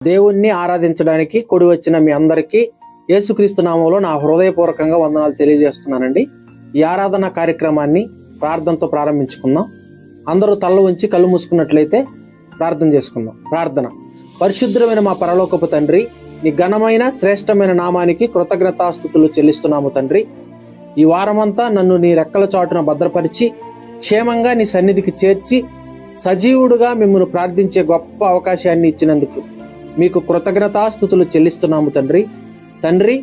దేవుణ్ణి ఆరాధించడానికి కూడి వచ్చిన మీ అందరికీ యేసుక్రీస్తు నామంలో నా హృదయపూర్వకంగా వందనాలు తెలియజేస్తున్నానండి. ఈ ఆరాధన కార్యక్రమాన్ని ప్రార్థనతో ప్రారంభించుకుందాం. అందరూ తల్ల ఉంచి కళ్ళు మూసుకున్నట్లయితే ప్రార్థన చేసుకుందాం. ప్రార్థన. పరిశుద్ధమైన మా పరలోకపు తండ్రి, నీ ఘనమైన శ్రేష్టమైన నామానికి కృతజ్ఞతాస్తుతులు చెల్లిస్తున్నాము తండ్రి. ఈ వారమంతా నన్ను నీ రెక్కల చాటున భద్రపరిచి క్షేమంగా నీ సన్నిధికి చేర్చి సజీవుడుగా మిమ్మల్ని ప్రార్థించే గొప్ప అవకాశాన్ని ఇచ్చినందుకు మీకు కృతజ్ఞతాస్తుతులు చెల్లిస్తున్నాము తండ్రి. తండ్రి,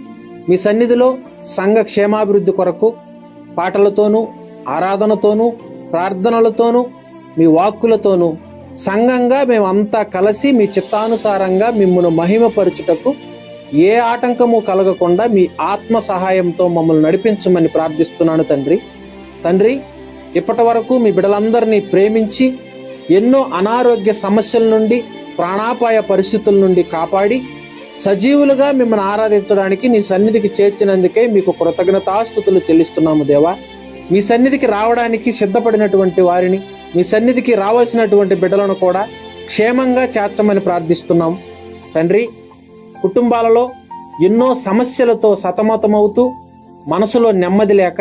మీ సన్నిధిలో సంఘ క్షేమాభివృద్ధి కొరకు పాటలతోనూ ఆరాధనతోనూ ప్రార్థనలతోనూ మీ వాక్కులతోనూ సంఘంగా మేమంతా కలిసి మీ చిత్తానుసారంగా మిమ్మల్ని మహిమపరచుటకు ఏ ఆటంకము కలగకుండా మీ ఆత్మ సహాయంతో మమ్మల్ని నడిపించమని ప్రార్థిస్తున్నాను తండ్రి. తండ్రి, ఇప్పటి వరకు మీ బిడ్డలందరినీ ప్రేమించి ఎన్నో అనారోగ్య సమస్యల నుండి ప్రాణాపాయ పరిస్థితుల నుండి కాపాడి సజీవులుగా మిమ్మల్ని ఆరాధించడానికి నీ సన్నిధికి చేర్చినందుకే మీకు కృతజ్ఞతాస్తుతులు చెల్లిస్తున్నాము దేవా. మీ సన్నిధికి రావడానికి సిద్ధపడినటువంటి వారిని, మీ సన్నిధికి రావాల్సినటువంటి బిడ్డలను కూడా క్షేమంగా చేర్చమని ప్రార్థిస్తున్నాం తండ్రి. కుటుంబాలలో ఎన్నో సమస్యలతో సతమతమవుతూ మనసులో నెమ్మది లేక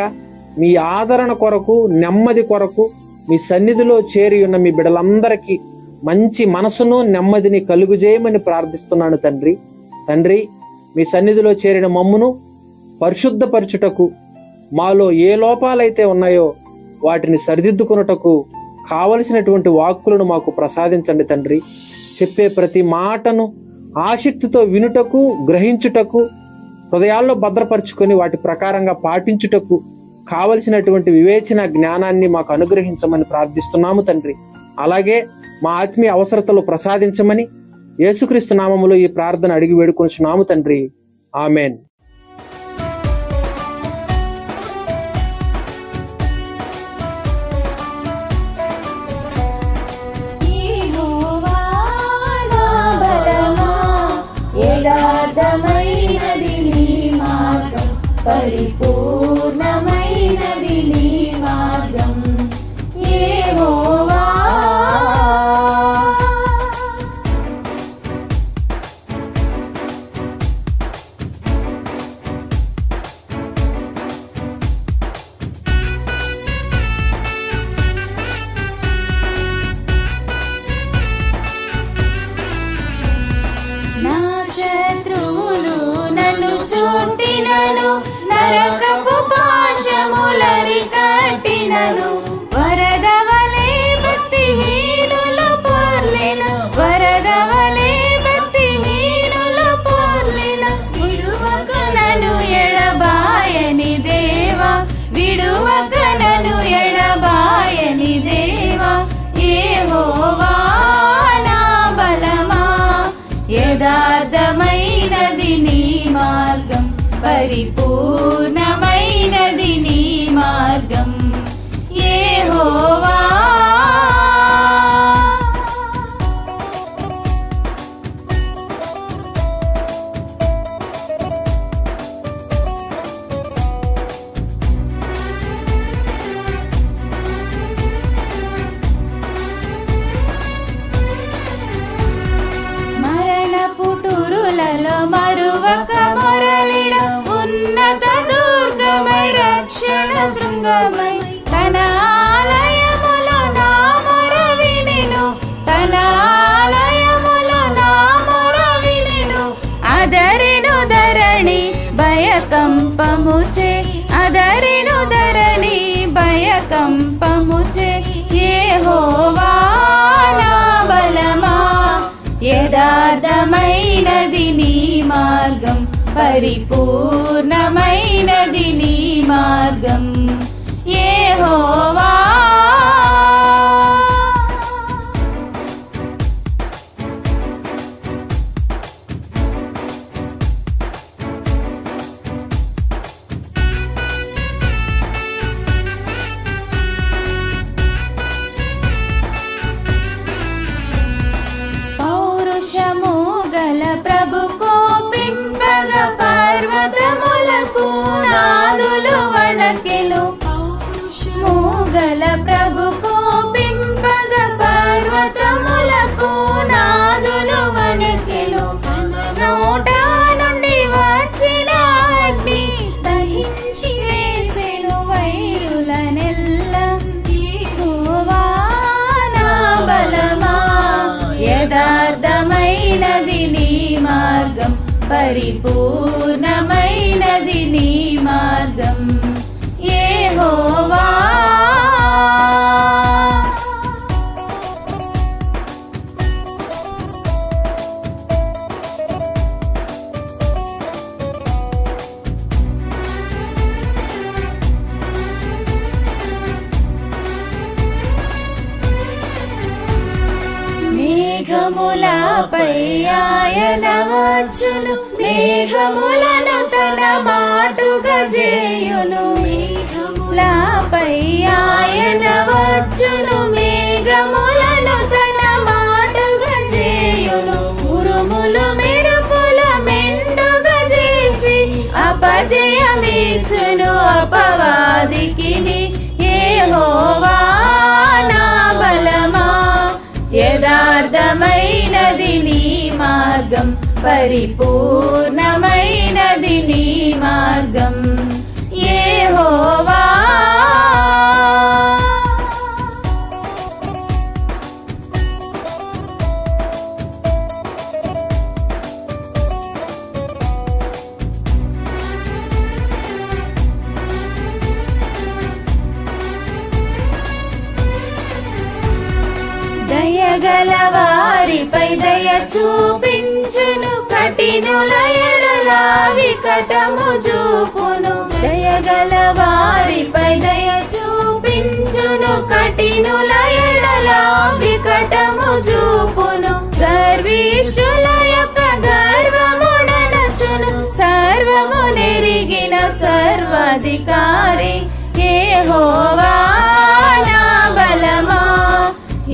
మీ ఆదరణ కొరకు, నెమ్మది కొరకు మీ సన్నిధిలో చేరి ఉన్న మీ బిడ్డలందరికీ మంచి మనసును నెమ్మదిని కలుగుజేయమని ప్రార్థిస్తున్నాను తండ్రి. తండ్రి, మీ సన్నిధిలో చేరిన మమ్మును పరిశుద్ధపరచుటకు, మాలో ఏ లోపాలైతే ఉన్నాయో వాటిని సరిదిద్దుకున్నటకు కావలసినటువంటి వాక్కులను మాకు ప్రసాదించండి తండ్రి. చెప్పే ప్రతి మాటను ఆసక్తితో వినుటకు, గ్రహించుటకు, హృదయాల్లో భద్రపరుచుకొని వాటి ప్రకారంగా పాటించుటకు కావలసినటువంటి వివేచన జ్ఞానాన్ని మాకు అనుగ్రహించమని ప్రార్థిస్తున్నాము తండ్రి. అలాగే మా ఆత్మీయ అవసరతలు ప్రసాదించమని యేసుక్రీస్తు నామములో ఈ ప్రార్థన అడిగి వేడుకొంచున్నాము తండ్రి. ఆమెన్. పరిపూర్ణమైనది నీ మార్గం యెహోవా. నా శత్రువులు నన్ను చుట్టినను, నరకపు పాశములరి కట్టినను, వరదవలే భక్తిహీనులు పొర్లిన, వరదవలే భక్తిహీనులు పొర్లిన, విడువక నన్ను ఎడబాయని దేవా, విడువక నన్ను ఎడబాయని దేవా. యెహోవా నా బలమా, యథార్థమైనది నీ మార్గం, పరిపూర్ణమైనది నీ మార్గం యెహోవా. మరణపుటురులలో మరువక మొరలిడ, ఉన్నత దుర్గమై రక్షణ శృంగమై, తన ఆలయములో నా మొర వినెను, తన ఆలయములో నా మొర వినెను. అదరెను ధరణి భయకంపముచే, అదరెను ధరణి భయకంపముచే. యెహోవా నా బలమా, యథార్థమైనది నీ మార్గం, పరిపూర్ణమైనది నీ మార్గం యెహోవా. పౌరుషము గల ప్రభు కోపింపగ, పర్వతములకు నాదులు వణకెను. మూగల ప్రభుకు పరిపూర్ణమైనది నీ మార్గం యెహోవా. మేఘములపై ఆయన వచ్చును, మేఘములను తన మాటుగా చేయును. మేఘములపై ఆయన వచ్చును, మేఘములను తన మాటుగా చేయును. ఉరుములు మెరుపులు మెండుగా చేసి అపజయమిచ్చును అపవాదికి. యెహోవా నా బలమా, యథార్థమైనది నీ మార్గం, పరిపూర్ణమైనది నీ మార్గం యెహోవా. దయగల వారిపై దయ చూపించును, కఠినుల ఎడల వికటము చూపును. దయగల వారిపై దయ చూపించును, కఠినుల ఎడల వికటము చూపును. గర్విష్ఠుల యొక్క గర్వముననచును, సర్వము నెరిగిన సర్వాధికారి యెహోవా నా బలమా,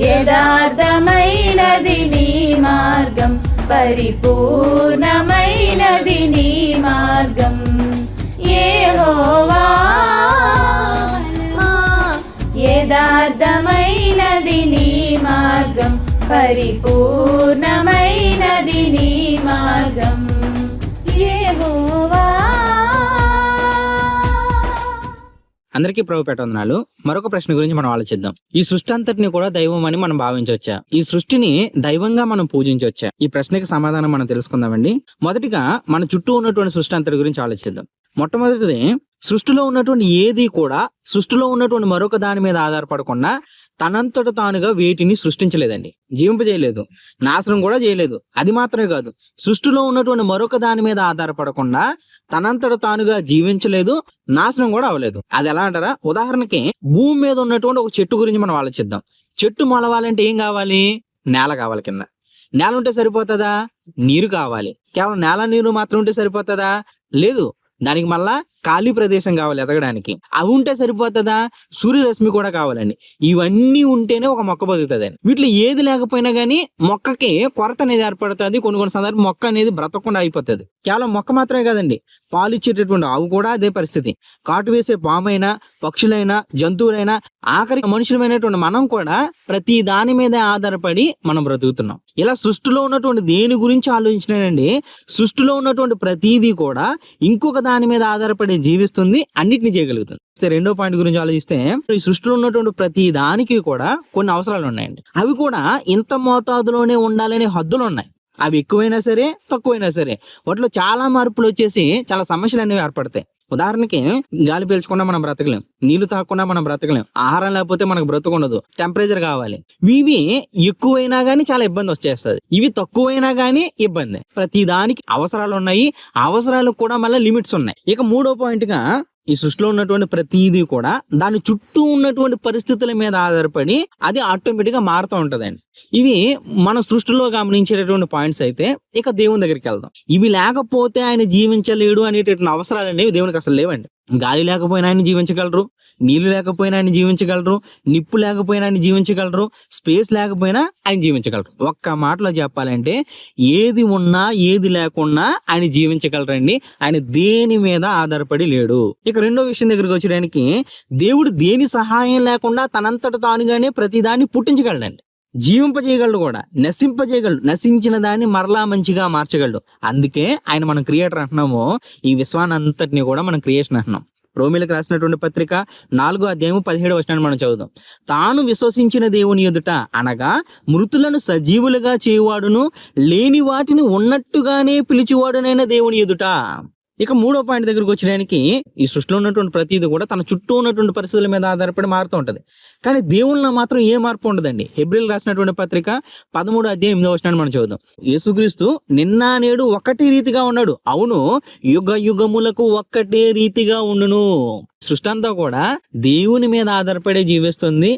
యథార్థమైనది నీ మార్గం, పరిపూర్ణమైనది నీ మార్గం యెహోవా. యథార్థమైనది నీ మార్గం, పరిపూర్ణమైనది నీ మార్గం యెహోవా. అందరికీ ప్రభుపేట వందనాలు. మరొక ప్రశ్న గురించి మనం ఆలోచిద్దాం. ఈ సృష్టి అంతటిని కూడా దైవం అని మనం భావించవచ్చా? ఈ సృష్టిని దైవంగా మనం పూజించవచ్చా? ఈ ప్రశ్నకి సమాధానం మనం తెలుసుకుందామండి. మొదటిగా మన చుట్టూ ఉన్నటువంటి సృష్టి అంతటి గురించి ఆలోచిద్దాం. మొట్టమొదటిది, సృష్టిలో ఉన్నటువంటి ఏది కూడా సృష్టిలో ఉన్నటువంటి మరొక దాని మీద ఆధారపడకుండా తనంతట తానుగా వేటిని సృష్టించలేదండి, జీవింపజేయలేదు, నాశనం కూడా చేయలేదు. అది మాత్రమే కాదు, సృష్టిలో ఉన్నటువంటి మరొక దాని మీద ఆధారపడకుండా తనంతట తానుగా జీవించలేదు, నాశనం కూడా అవ్వలేదు. అది ఎలా అంటారా? ఉదాహరణకి భూమి మీద ఉన్నటువంటి ఒక చెట్టు గురించి మనం ఆలోచిద్దాం. చెట్టు మొలవాలంటే ఏం కావాలి? నేల కావాలి. కింద నేల ఉంటే సరిపోతుందా? నీరు కావాలి. కేవలం నేల నీరు మాత్రం ఉంటే సరిపోతుందా? లేదు, దానికి మళ్ళా ఖాళీ ప్రదేశం కావాలి ఎదగడానికి. అవి ఉంటే సరిపోతుందా? సూర్యరశ్మి కూడా కావాలండి. ఇవన్నీ ఉంటేనే ఒక మొక్క బతుకుతుందండి. వీటిలో ఏది లేకపోయినా గానీ మొక్కకి కొరత అనేది ఏర్పడుతుంది. కొన్ని సందర్భం మొక్క అనేది బ్రతకకుండా అయిపోతుంది. కేవలం మొక్క మాత్రమే కాదండి, పాలు ఇచ్చేటటువంటి ఆవు కూడా అదే పరిస్థితి. కాటు వేసే పామైనా, పక్షులైనా, జంతువులైనా, ఆఖరికి మనుషులమైనటువంటి మనం కూడా ప్రతి దాని మీద ఆధారపడి మనం బ్రతుకుతున్నాం. ఇలా సృష్టిలో ఉన్నటువంటి దేని గురించి ఆలోచించినానండి, సృష్టిలో ఉన్నటువంటి ప్రతిదీ కూడా ఇంకొక దాని మీద ఆధారపడి జీవిస్తుంది, అన్నిటిని చేయగలుగుతుంది. రెండో పాయింట్ గురించి ఆలోచిస్తే, ఈ సృష్టిలో ఉన్నటువంటి ప్రతి దానికి కూడా కొన్ని అవసరాలు ఉన్నాయండి. అవి కూడా ఇంత మోతాదులోనే ఉండాలనే హద్దులు ఉన్నాయి. అవి ఎక్కువైనా సరే, తక్కువైనా సరే, వాటిలో చాలా మార్పులు వచ్చేసి చాలా సమస్యలు అనేవి ఏర్పడతాయి. ఉదాహరణకి గాలి పీల్చకుండా మనం బ్రతకలేం, నీళ్లు తాగకుండా మనం బ్రతకలేం, ఆహారం లేకపోతే మనకు బ్రతకుండదు, టెంపరేచర్ కావాలి. ఇవి ఎక్కువైనా గానీ చాలా ఇబ్బంది వచ్చేస్తుంది, ఇవి తక్కువైనా గానీ ఇబ్బంది. ప్రతి దానికి అవసరాలు ఉన్నాయి, అవసరాలకు కూడా మళ్ళీ లిమిట్స్ ఉన్నాయి. ఇక మూడో పాయింట్ గా, ఈ సృష్టిలో ఉన్నటువంటి ప్రతిదీ కూడా దాని చుట్టూ ఉన్నటువంటి పరిస్థితుల మీద ఆధారపడి అది ఆటోమేటిక్ గా మారుతూ ఉంటదండి. ఇవి మన సృష్టిలో గమనించేటటువంటి పాయింట్స్ అయితే, ఇక దేవుని దగ్గరికి వెళ్దాం. ఇవి లేకపోతే ఆయన జీవించలేడు అనేటటువంటి అవసరాలు అనేవి దేవునికి అసలు లేవండి. గాలి లేకపోయినా ఆయన జీవించగలరు, నీళ్లు లేకపోయినా ఆయన జీవించగలరు, నిప్పు లేకపోయినా ఆయన జీవించగలరు, స్పేస్ లేకపోయినా ఆయన జీవించగలరు. ఒక్క మాటలో చెప్పాలంటే ఏది ఉన్నా ఏది లేకున్నా ఆయన జీవించగలరండి. ఆయన దేని మీద ఆధారపడి లేడు. ఇక రెండో విషయం దగ్గరికి వచ్చేయడానికి, దేవుడు దేని సహాయం లేకుండా తనంతట తానుగానే ప్రతిదాన్ని పుట్టించగలడండి, జీవింపజేయగలడు కూడా, నశింపజేయగలడు, నశించిన దాన్ని మరలా మంచిగా మార్చగలడు. అందుకే ఆయన మనం క్రియేటర్ అంటున్నాము, ఈ విశ్వాన్ని అంతటిని కూడా మనం క్రియేషన్ అంటున్నాం. రోమీలకు రాసినటువంటి పత్రిక 4:17 మనం చదువుదాం. తాను విశ్వసించిన దేవుని ఎదుట అనగా మృతులను సజీవులుగా చేయువాడును లేని వాటిని ఉన్నట్టుగానే పిలిచివాడునైన దేవుని ఎదుట. ఇక 3వ పాయింట్ దగ్గరకు వచ్చడానికి, ఈ సృష్టిలో ఉన్నటువంటి ప్రతిదీ కూడా తన చుట్టూ ఉన్నటువంటి పరిస్థితుల మీద ఆధారపడి మారుతూ ఉంటది. కానీ దేవుళ్ళలో మాత్రం ఏ మార్పు ఉండదండి. హెబ్రీయులకు రాసినటువంటి పత్రిక 13:8 మనం చదువుదాం. యేసుక్రీస్తు నిన్న నేడు ఒకటి రీతిగా ఉన్నాడు, అవును యుగ యుగములకు ఒక్కటే రీతిగా ఉండును. సృష్టి అంతా కూడా దేవుని మీద ఆధారపడే జీవిస్తుంది,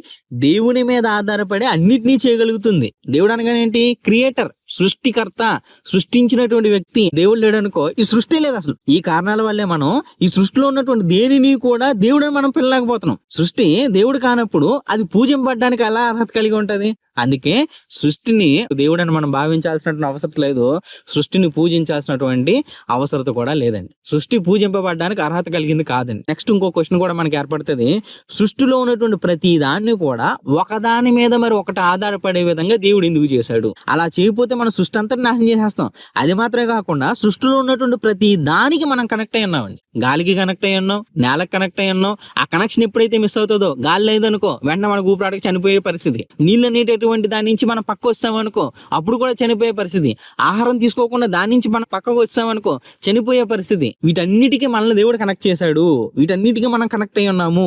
దేవుని మీద ఆధారపడి అన్నిటినీ చేయగలుగుతుంది. దేవుడు అనగానే ఏంటి? క్రియేటర్, సృష్టికర్త, సృష్టించినటువంటి వ్యక్తి. దేవుడు లేడనుకో ఈ సృష్టి లేదు అసలు. ఈ కారణాల వల్లే మనం ఈ సృష్టిలో ఉన్నటువంటి దేనిని కూడా దేవుడని మనం పిల్లలేకపోతున్నాం. సృష్టి దేవుడు కానప్పుడు అది పూజింపబడడానికి ఎలా అర్హత కలిగి ఉంటది? అందుకే సృష్టిని దేవుడని మనం భావించాల్సినటువంటి అవసరం లేదు, సృష్టిని పూజించాల్సినటువంటి అవసరత కూడా లేదండి. సృష్టి పూజింపబడడానికి అర్హత కలిగింది కాదండి. నెక్స్ట్ ఇంకో క్వశ్చన్ కూడా మనకి ఏర్పడుతుంది. సృష్టిలో ఉన్నటువంటి ప్రతి దాన్ని కూడా ఒకదాని మీద మరి ఒకటి ఆధారపడే విధంగా దేవుడు ఎందుకు చేశాడు? అలా చేయకపోతే మనం సృష్టి అంతా నాశనం చేసేస్తాం. అది మాత్రమే కాకుండా సృష్టిలో ఉన్నటువంటి ప్రతి దానికి మనం కనెక్ట్ అయి ఉన్నామండి. గాలికి కనెక్ట్ అయి ఉన్నాం, నేలకు కనెక్ట్ అయి ఉన్నాం. ఆ కనెక్షన్ ఎప్పుడైతే మిస్ అవుతుందో, గాలి లేదనుకో వెంటనే మన ఊపిరాడకి చనిపోయే పరిస్థితి. నీళ్ళు అనేటటువంటి దాని నుంచి మనం పక్క వస్తామనుకో అప్పుడు కూడా చనిపోయే పరిస్థితి. ఆహారం తీసుకోకుండా దాని నుంచి మనం పక్కకు వచ్చామనుకో చనిపోయే పరిస్థితి. వీటన్నిటికీ మనల్ని దేవుడు కనెక్ట్ చేశాడు, వీటన్నిటికీ మనం కనెక్ట్ అయి ఉన్నాము.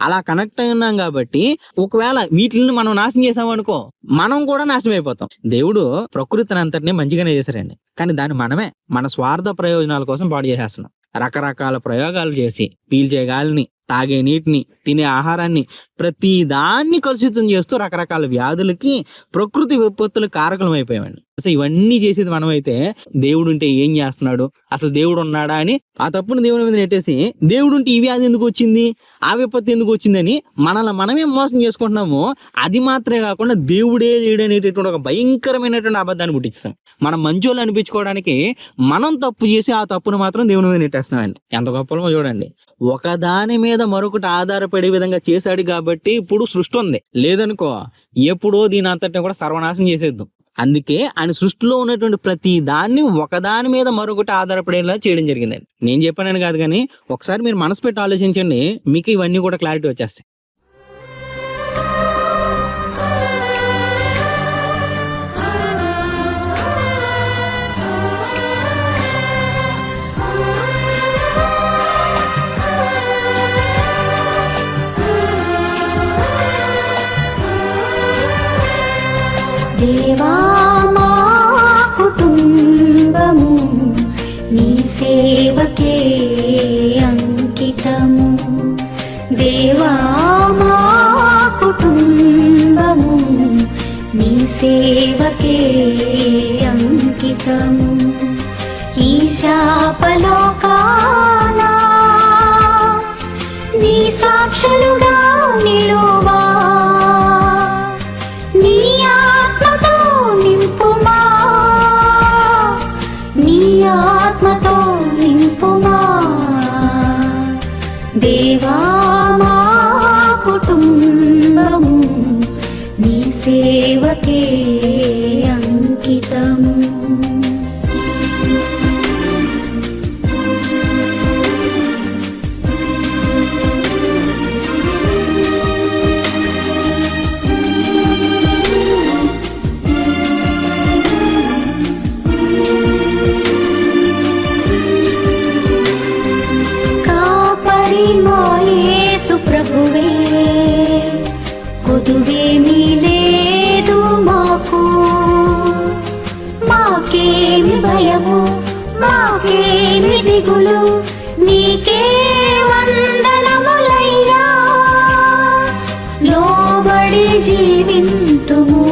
అలా కనెక్ట్ అయి ఉన్నాం కాబట్టి ఒకవేళ వీటిని మనం నాశనం చేసామనుకో మనం కూడా నాశనం అయిపోతాం. దేవుడు ప్రకృతిని అంతటినీ మంచిగానే చేశారండి, కానీ దాన్ని మనమే మన స్వార్థ ప్రయోజనాల కోసం పాడు చేసేస్తున్నాం. రకరకాల ప్రయోగాలు చేసి పీల్చే గాలిని, తాగే నీటిని, తినే ఆహారాన్ని, ప్రతి దాన్ని కలుషితం చేస్తూ రకరకాల వ్యాధులకి, ప్రకృతి విపత్తులకు కారకులం అయిపోయామండి. అసలు ఇవన్నీ చేసేది మనమైతే దేవుడు ఉంటే ఏం చేస్తున్నాడు, అసలు దేవుడు ఉన్నాడా అని ఆ తప్పును దేవుని మీద నెట్టేసి దేవుడు ఉంటే ఈ వ్యాధి ఎందుకు వచ్చింది, ఆ విపత్తు ఎందుకు వచ్చిందని మనల్ని మనమే మోసం చేసుకుంటున్నాము. అది మాత్రమే కాకుండా దేవుడే లేడు అనేటటువంటి ఒక భయంకరమైనటువంటి అబద్ధాన్ని పుట్టిస్తాం. మనం మంచోళ్ళు అనిపించుకోవడానికి మనం తప్పు చేసి ఆ తప్పును మాత్రం దేవుని మీద నెట్టేస్తున్నామండి. ఎంత గొప్పలో చూడండి. ఒకదాని మీద మరొకటి ఆధారపడే విధంగా చేశాడు కాబట్టి ఇప్పుడు సృష్టి ఉంది. లేదనుకో ఎప్పుడో దీని అంతటిని కూడా సర్వనాశనం చేసేద్దాం. అందుకే ఆయన సృష్టిలో ఉన్నటువంటి ప్రతి దాన్ని ఒకదాని మీద మరొకటి ఆధారపడేలా చేయడం జరిగిందండి. నేను చెప్పానని కాదు, కానీ ఒకసారి మీరు మనసు పెట్టి ఆలోచించండి, మీకు ఇవన్నీ కూడా క్లారిటీ వచ్చేస్తాయి. దేవా మా కుటుంబము నీ సేవకే అంకితము. దేవా మా కుటుంబము నీ సేవకే అంకితము. ఈ శాపలోకాన నీ సాక్షులుగా నిలువా, నీ ఆత్మతో నింపుమా, నీ ఆత్మతో నింపుమా. దేవా మా కుటుంబము నీ సేవకే అంకితము. ప్రభువే కొదువేమీ లేదు మాకు, మాకేమి భయము, మాకేమి దిగులు, నీకే వందనములయ్యా. లోబడి జీవింతుము,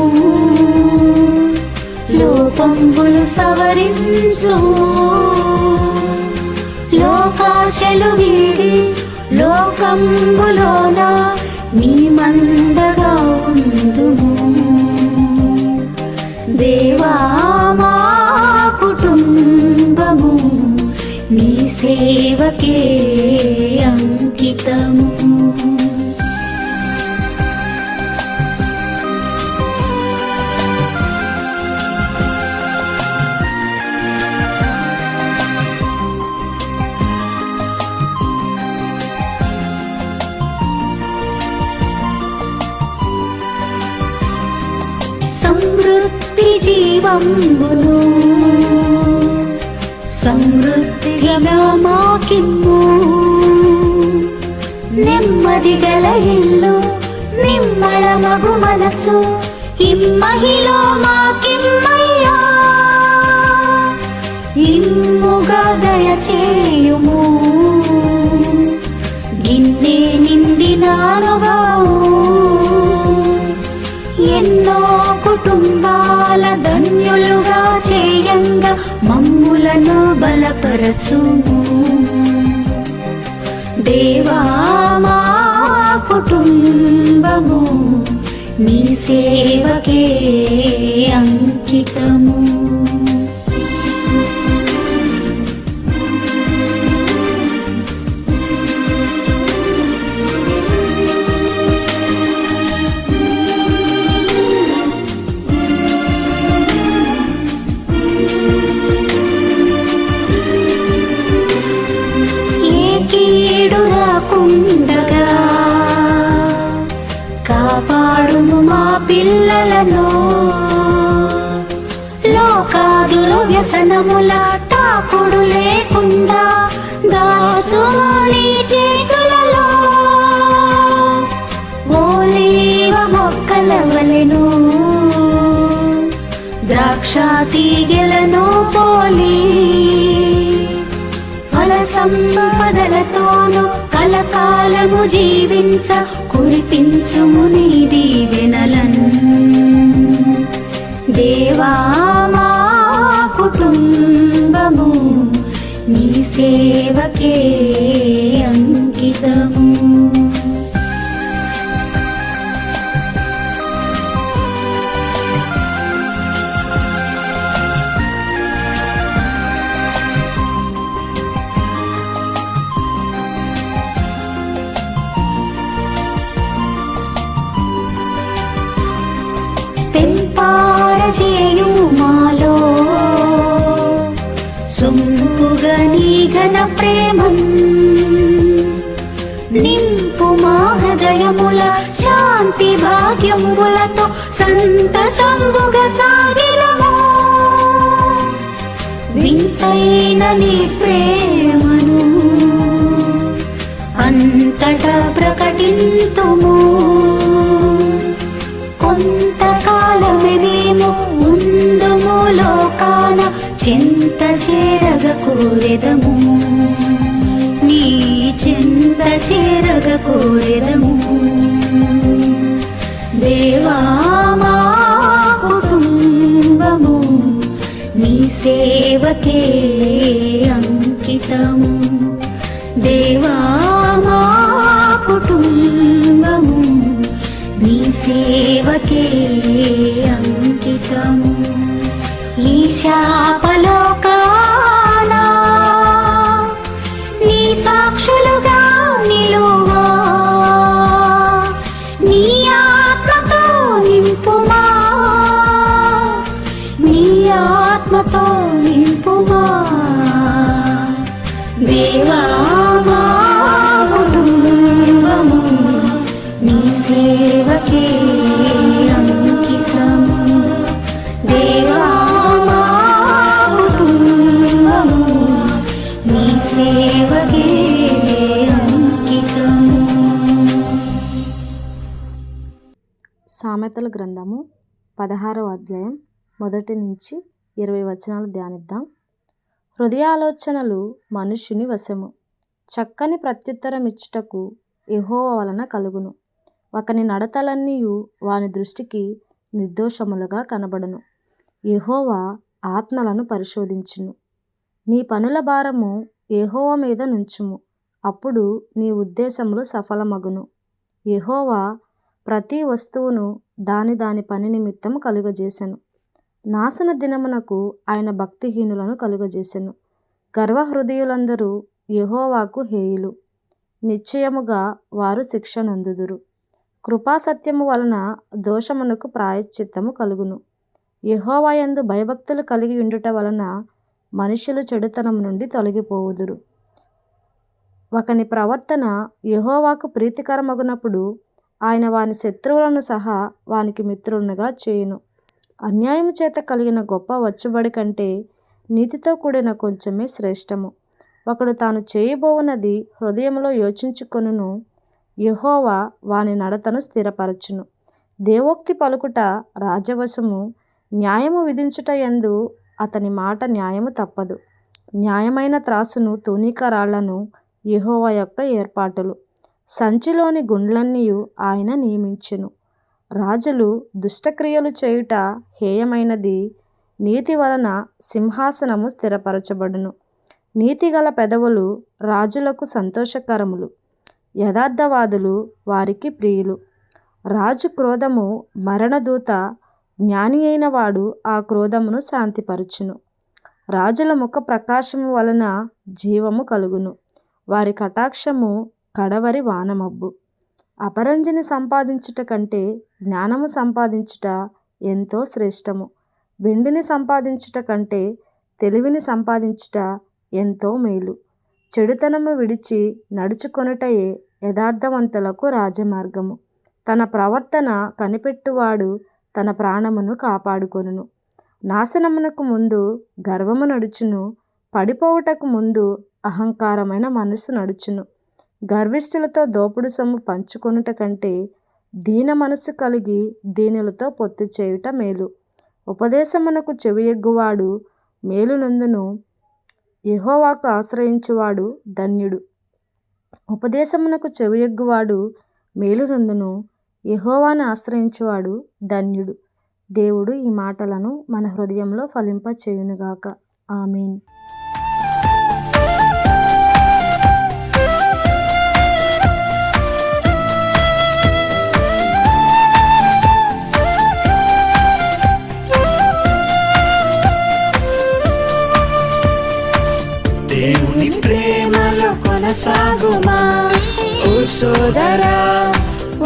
లోపంబులు సవరించుము. లోకాశలు వీడి లోకంబులోన నీ మందగా ఉందుము. దేవా మా కుటుంబము నీ సేవకే అంకితము. దైవంబును సమృద్ధిగా మాకిమ్ము నెమ్మది గల ఇల్లు నిమ్మళ మగు మనసు ఇమ్మహిలో మాకిమ్మయ్యా ఇమ్ముగా దయచేయుము గిన్నె నిండిన అనుభవం ఎన్నో కుటుంబాల ధన్యులుగా చేయంగా మమ్ములను బలపరచుము దేవా మా కుటుంబము నీ సేవకే అంకితము. ఉండగా కాపాడుము మా పిల్లలను లోకాదుర్వ్యసనముల తాకుడు లేకుండా దాచుము నీ చేతులలో ఓలీవ మొక్కల వలెను ద్రాక్ష తీగెలను పోలి ఫల సంపదలతోను కలకాలము జీవించ కురిపించుము నీ దీవెనలన్ దేవా మా కుటుంబము నీ సేవకే అంకితము. తెంపారజేయుము మాలో సొంపుగా నీ ఘన ప్రేమం నింపు మా హృదయముల శాంతి భాగ్యములతో సంతసంబుగా సాగినము వింతైన నీ ప్రేమను అంతటా ప్రకటింతుము కొంతకాలమే మేము ఉందుము లోకాన చింత చేరగ కోరెదము నీ చింత చేరగ కోరెదము దేవా మా కుటుంబము నీ సేవకే అంకితము దేవా మా కుటుంబము నీ సేవకే అంకితము. ఈ శాపలోకాన నీ సాక్షులుగా నిలువా నీ ఆత్మతో నింపుమా నీ ఆత్మతో నింపుమా దేవా మా కుటుంబము నీ సేవకే అంకితము దేవా మా కుటుంబము నీ సేవకే అంకితము. సామెతల గ్రంథము 16వ అధ్యాయం 1 నుంచి 20 వచనాలు ధ్యానిద్దాం. హృదయాలోచనలు మనుష్యుని వశము, చక్కని ప్రత్యుత్తరం ఇచ్చుటకు యెహోవా వలన కలుగును. ఒకని నడతలన్నీయు వాని దృష్టికి నిర్దోషములుగా కనబడును. యెహోవా ఆత్మలను పరిశోధించును. నీ పనుల భారము యెహోవా మీద నుంచుము, అప్పుడు నీ ఉద్దేశములు సఫలమగును. యెహోవా ప్రతి వస్తువును దాని దాని పని నిమిత్తం కలుగజేసెను. నాశన దినమునకు ఆయన భక్తిహీనులను కలుగజేసెను. గర్వహృదయులందరూ యెహోవాకు హేయులు, నిశ్చయముగా వారు శిక్ష నొందుదురు. కృపాసత్యము వలన దోషమునకు ప్రాయశ్చిత్తము కలుగును. యెహోవా యందు భయభక్తులు కలిగి ఉండుట వలన మనుషులు చెడుతనం నుండి తొలగిపోవుదురు. ఒకని ప్రవర్తన యెహోవాకు ప్రీతికరమగునప్పుడు ఆయన వాని శత్రువులను సహా వానికి మిత్రులనుగా చేయును. అన్యాయం చేత కలిగిన గొప్ప వచ్చుబడి కంటే నీతితో కూడిన కొంచెమే శ్రేష్టము. ఒకడు తాను చేయబోవునది హృదయంలో యోచించుకొనును, యెహోవా వాని నడతను స్థిరపరచును. దేవోక్తి పలుకుట రాజవశము, న్యాయము విధించుట యందు అతని మాట న్యాయము తప్పదు. న్యాయమైన త్రాసును తూనికరాళ్లను యెహోవా యొక్క ఏర్పాటులు. సంచిలోని గుండ్లన్నీయు ఆయన నియమించెను. రాజులు దుష్టక్రియలు చేయుట హేయమైనది, నీతి వలన సింహాసనము స్థిరపరచబడును. నీతిగల పెదవులు రాజులకు సంతోషకరములు, యథార్థవాదులు వారికి ప్రియులు. రాజు క్రోధము మరణదూత, జ్ఞాని అయిన వాడు ఆ క్రోధమును శాంతిపరచును. రాజుల ముఖ ప్రకాశము వలన జీవము కలుగును, వారి కటాక్షము కడవరి వానమబ్బు. అపరంజిని సంపాదించుట కంటే జ్ఞానము సంపాదించుట ఎంతో శ్రేష్టము. వెండిని సంపాదించుట కంటే తెలివిని సంపాదించుట ఎంతో మేలు. చెడుతనము విడిచి నడుచుకొనుటయే యథార్థవంతులకు రాజమార్గము. తన ప్రవర్తన కనిపెట్టువాడు తన ప్రాణమును కాపాడుకొనును. నాశనమునకు ముందు గర్వము నడుచును, పడిపోవుటకు ముందు అహంకారమైన మనసు నడుచును. గర్విష్ఠులతో దోపుడు సొమ్ము పంచుకొనుట కంటే దీన మనసు కలిగి దీనులతో పొత్తు చేయుట మేలు. ఉపదేశమునకు చెవియొగ్గువాడు మేలు నందును, యెహోవాకు ఆశ్రయించువాడు ధన్యుడు. ఉపదేశమునకు చెవియొగ్గువాడు మేలు నందును, యెహోవాను ఆశ్రయించువాడు ధన్యుడు. దేవుడు ఈ మాటలను మన హృదయంలో ఫలింపచేయునుగాక. ఆమేన్. దేవుని ప్రేమలో కొనసాగుమా ఓ సోదరా,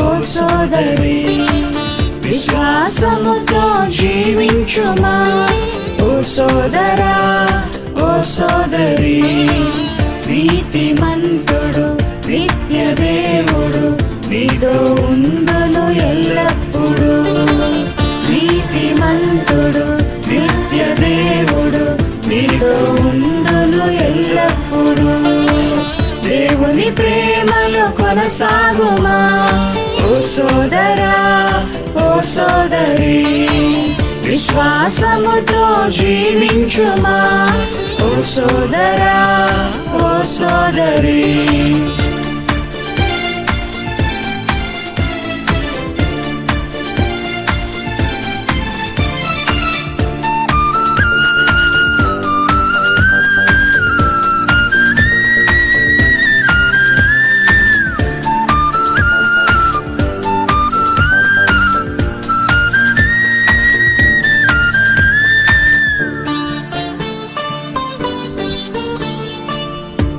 ఓ సోదరి, విశ్వాసముతో జీవించుమా ఓ సోదరా, ఓ సోదరి. నీతిమంతుడు నిత్య దేవుడు నీతో ఉండును ఎల్లప్పుడూ. నీతిమంతుడు నిత్య దేవుడు నీతో ఉండును ఎల్లప్పుడూ. దేవుని ప్రేమలో కొనసాగుమా ఓ సోదరా, ఓ సోదరి, విశ్వాసముతో జీవించుమా ఓ సోదరా, ఓ సోదరి.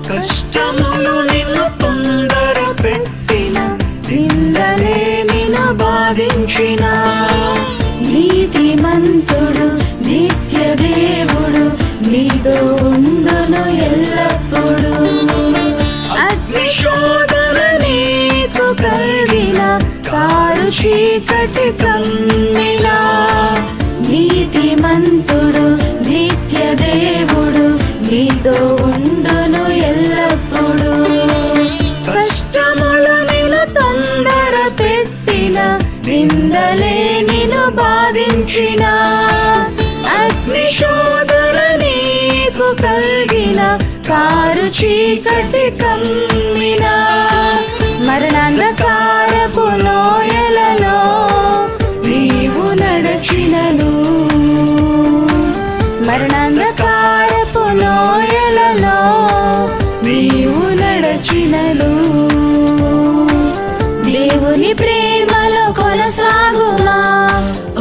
కష్టములు నిన్ను తొందర పెట్టిన, నిందలే నిన్ను బాధించిన, నీతిమంతుడు నిత్య దేవుడు నీతో ఉండును ఎల్లప్పుడూ. అగ్ని శోధన నీకు కలిగిన, కారు చీకటి కమ్మిన, నీతిమంతుడు నిత్య దేవుడు నీతో ఉండును ఎల్లప్పుడూ. కష్టములు నిన్ను తొందర పెట్టిన, నిందలే నిన్ను బాధించిన, అగ్ని శోధన నీకు కలిగిన, కారు చీకటి కమ్మిన, మరణాంధకారపు లోయలలో నీవు నడచినను, మరణాంధకారపు లోయలలో నీవు నడచినను. దేవుని ప్రేమలో కొనసాగుమా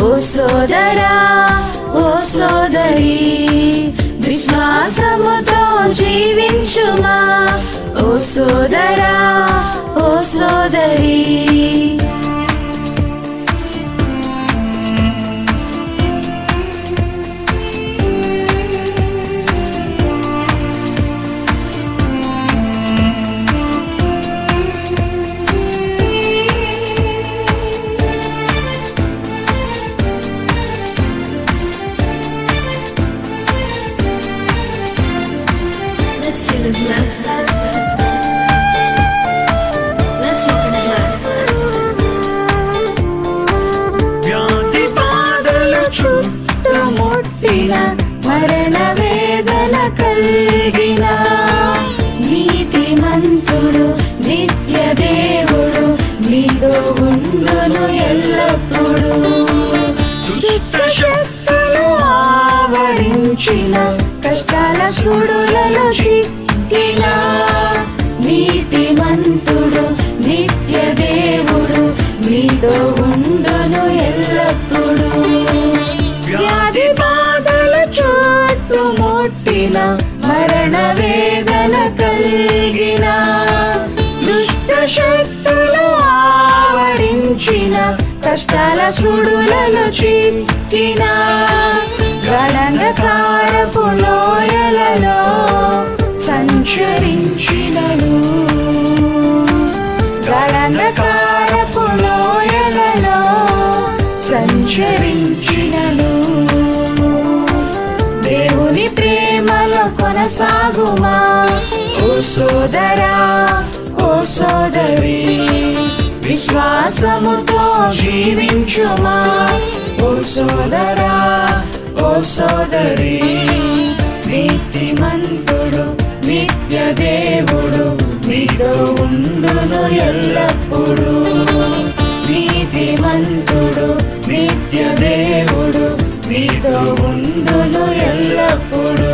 ఓ సోదరా, ఓ సోదరి, విశ్వాసముతో జీవించుమా ఓ సోదరా, ఓ సోదరి. in His love. Let's walk in His love. వ్యాధి బాధలు చుట్టుముట్టిన మరణ వేదన కలిగిన నీతిమంతుడు నిత్య దేవుడు నీతో ఉండును ఎల్లప్పుడూ. దుష్ట శక్తులు ఆవరించిన కష్టాల సుడులలో చిక్కిన నీతిమంతుడు నిత్య దేవుడు నీతో ఉండును ఎల్లప్పుడూ. వ్యాధి బాధలు చుట్టుముట్టిన మరణ వేదన కలిగిన దుష్ట శక్తులు ఆవరించిన కష్టాల సుడులలో చిక్కిన గణంధకారపు లోయలలో సంచరించినను గణంధకారపు లోయలలో సంచరించినను దేవుని ప్రేమలో కొనసాగుమా ఓ సోదరా ఓ సోదరి, విశ్వాసముతో జీవించుమా ఓ సోదరా ఓ సోదరి. నీతిమంతుడు నిత్య దేవుడు నీతో ఉండును ఎల్లప్పుడూ. నీతిమంతుడు నిత్య దేవుడు నీతో ఉండును ఎల్లప్పుడూ.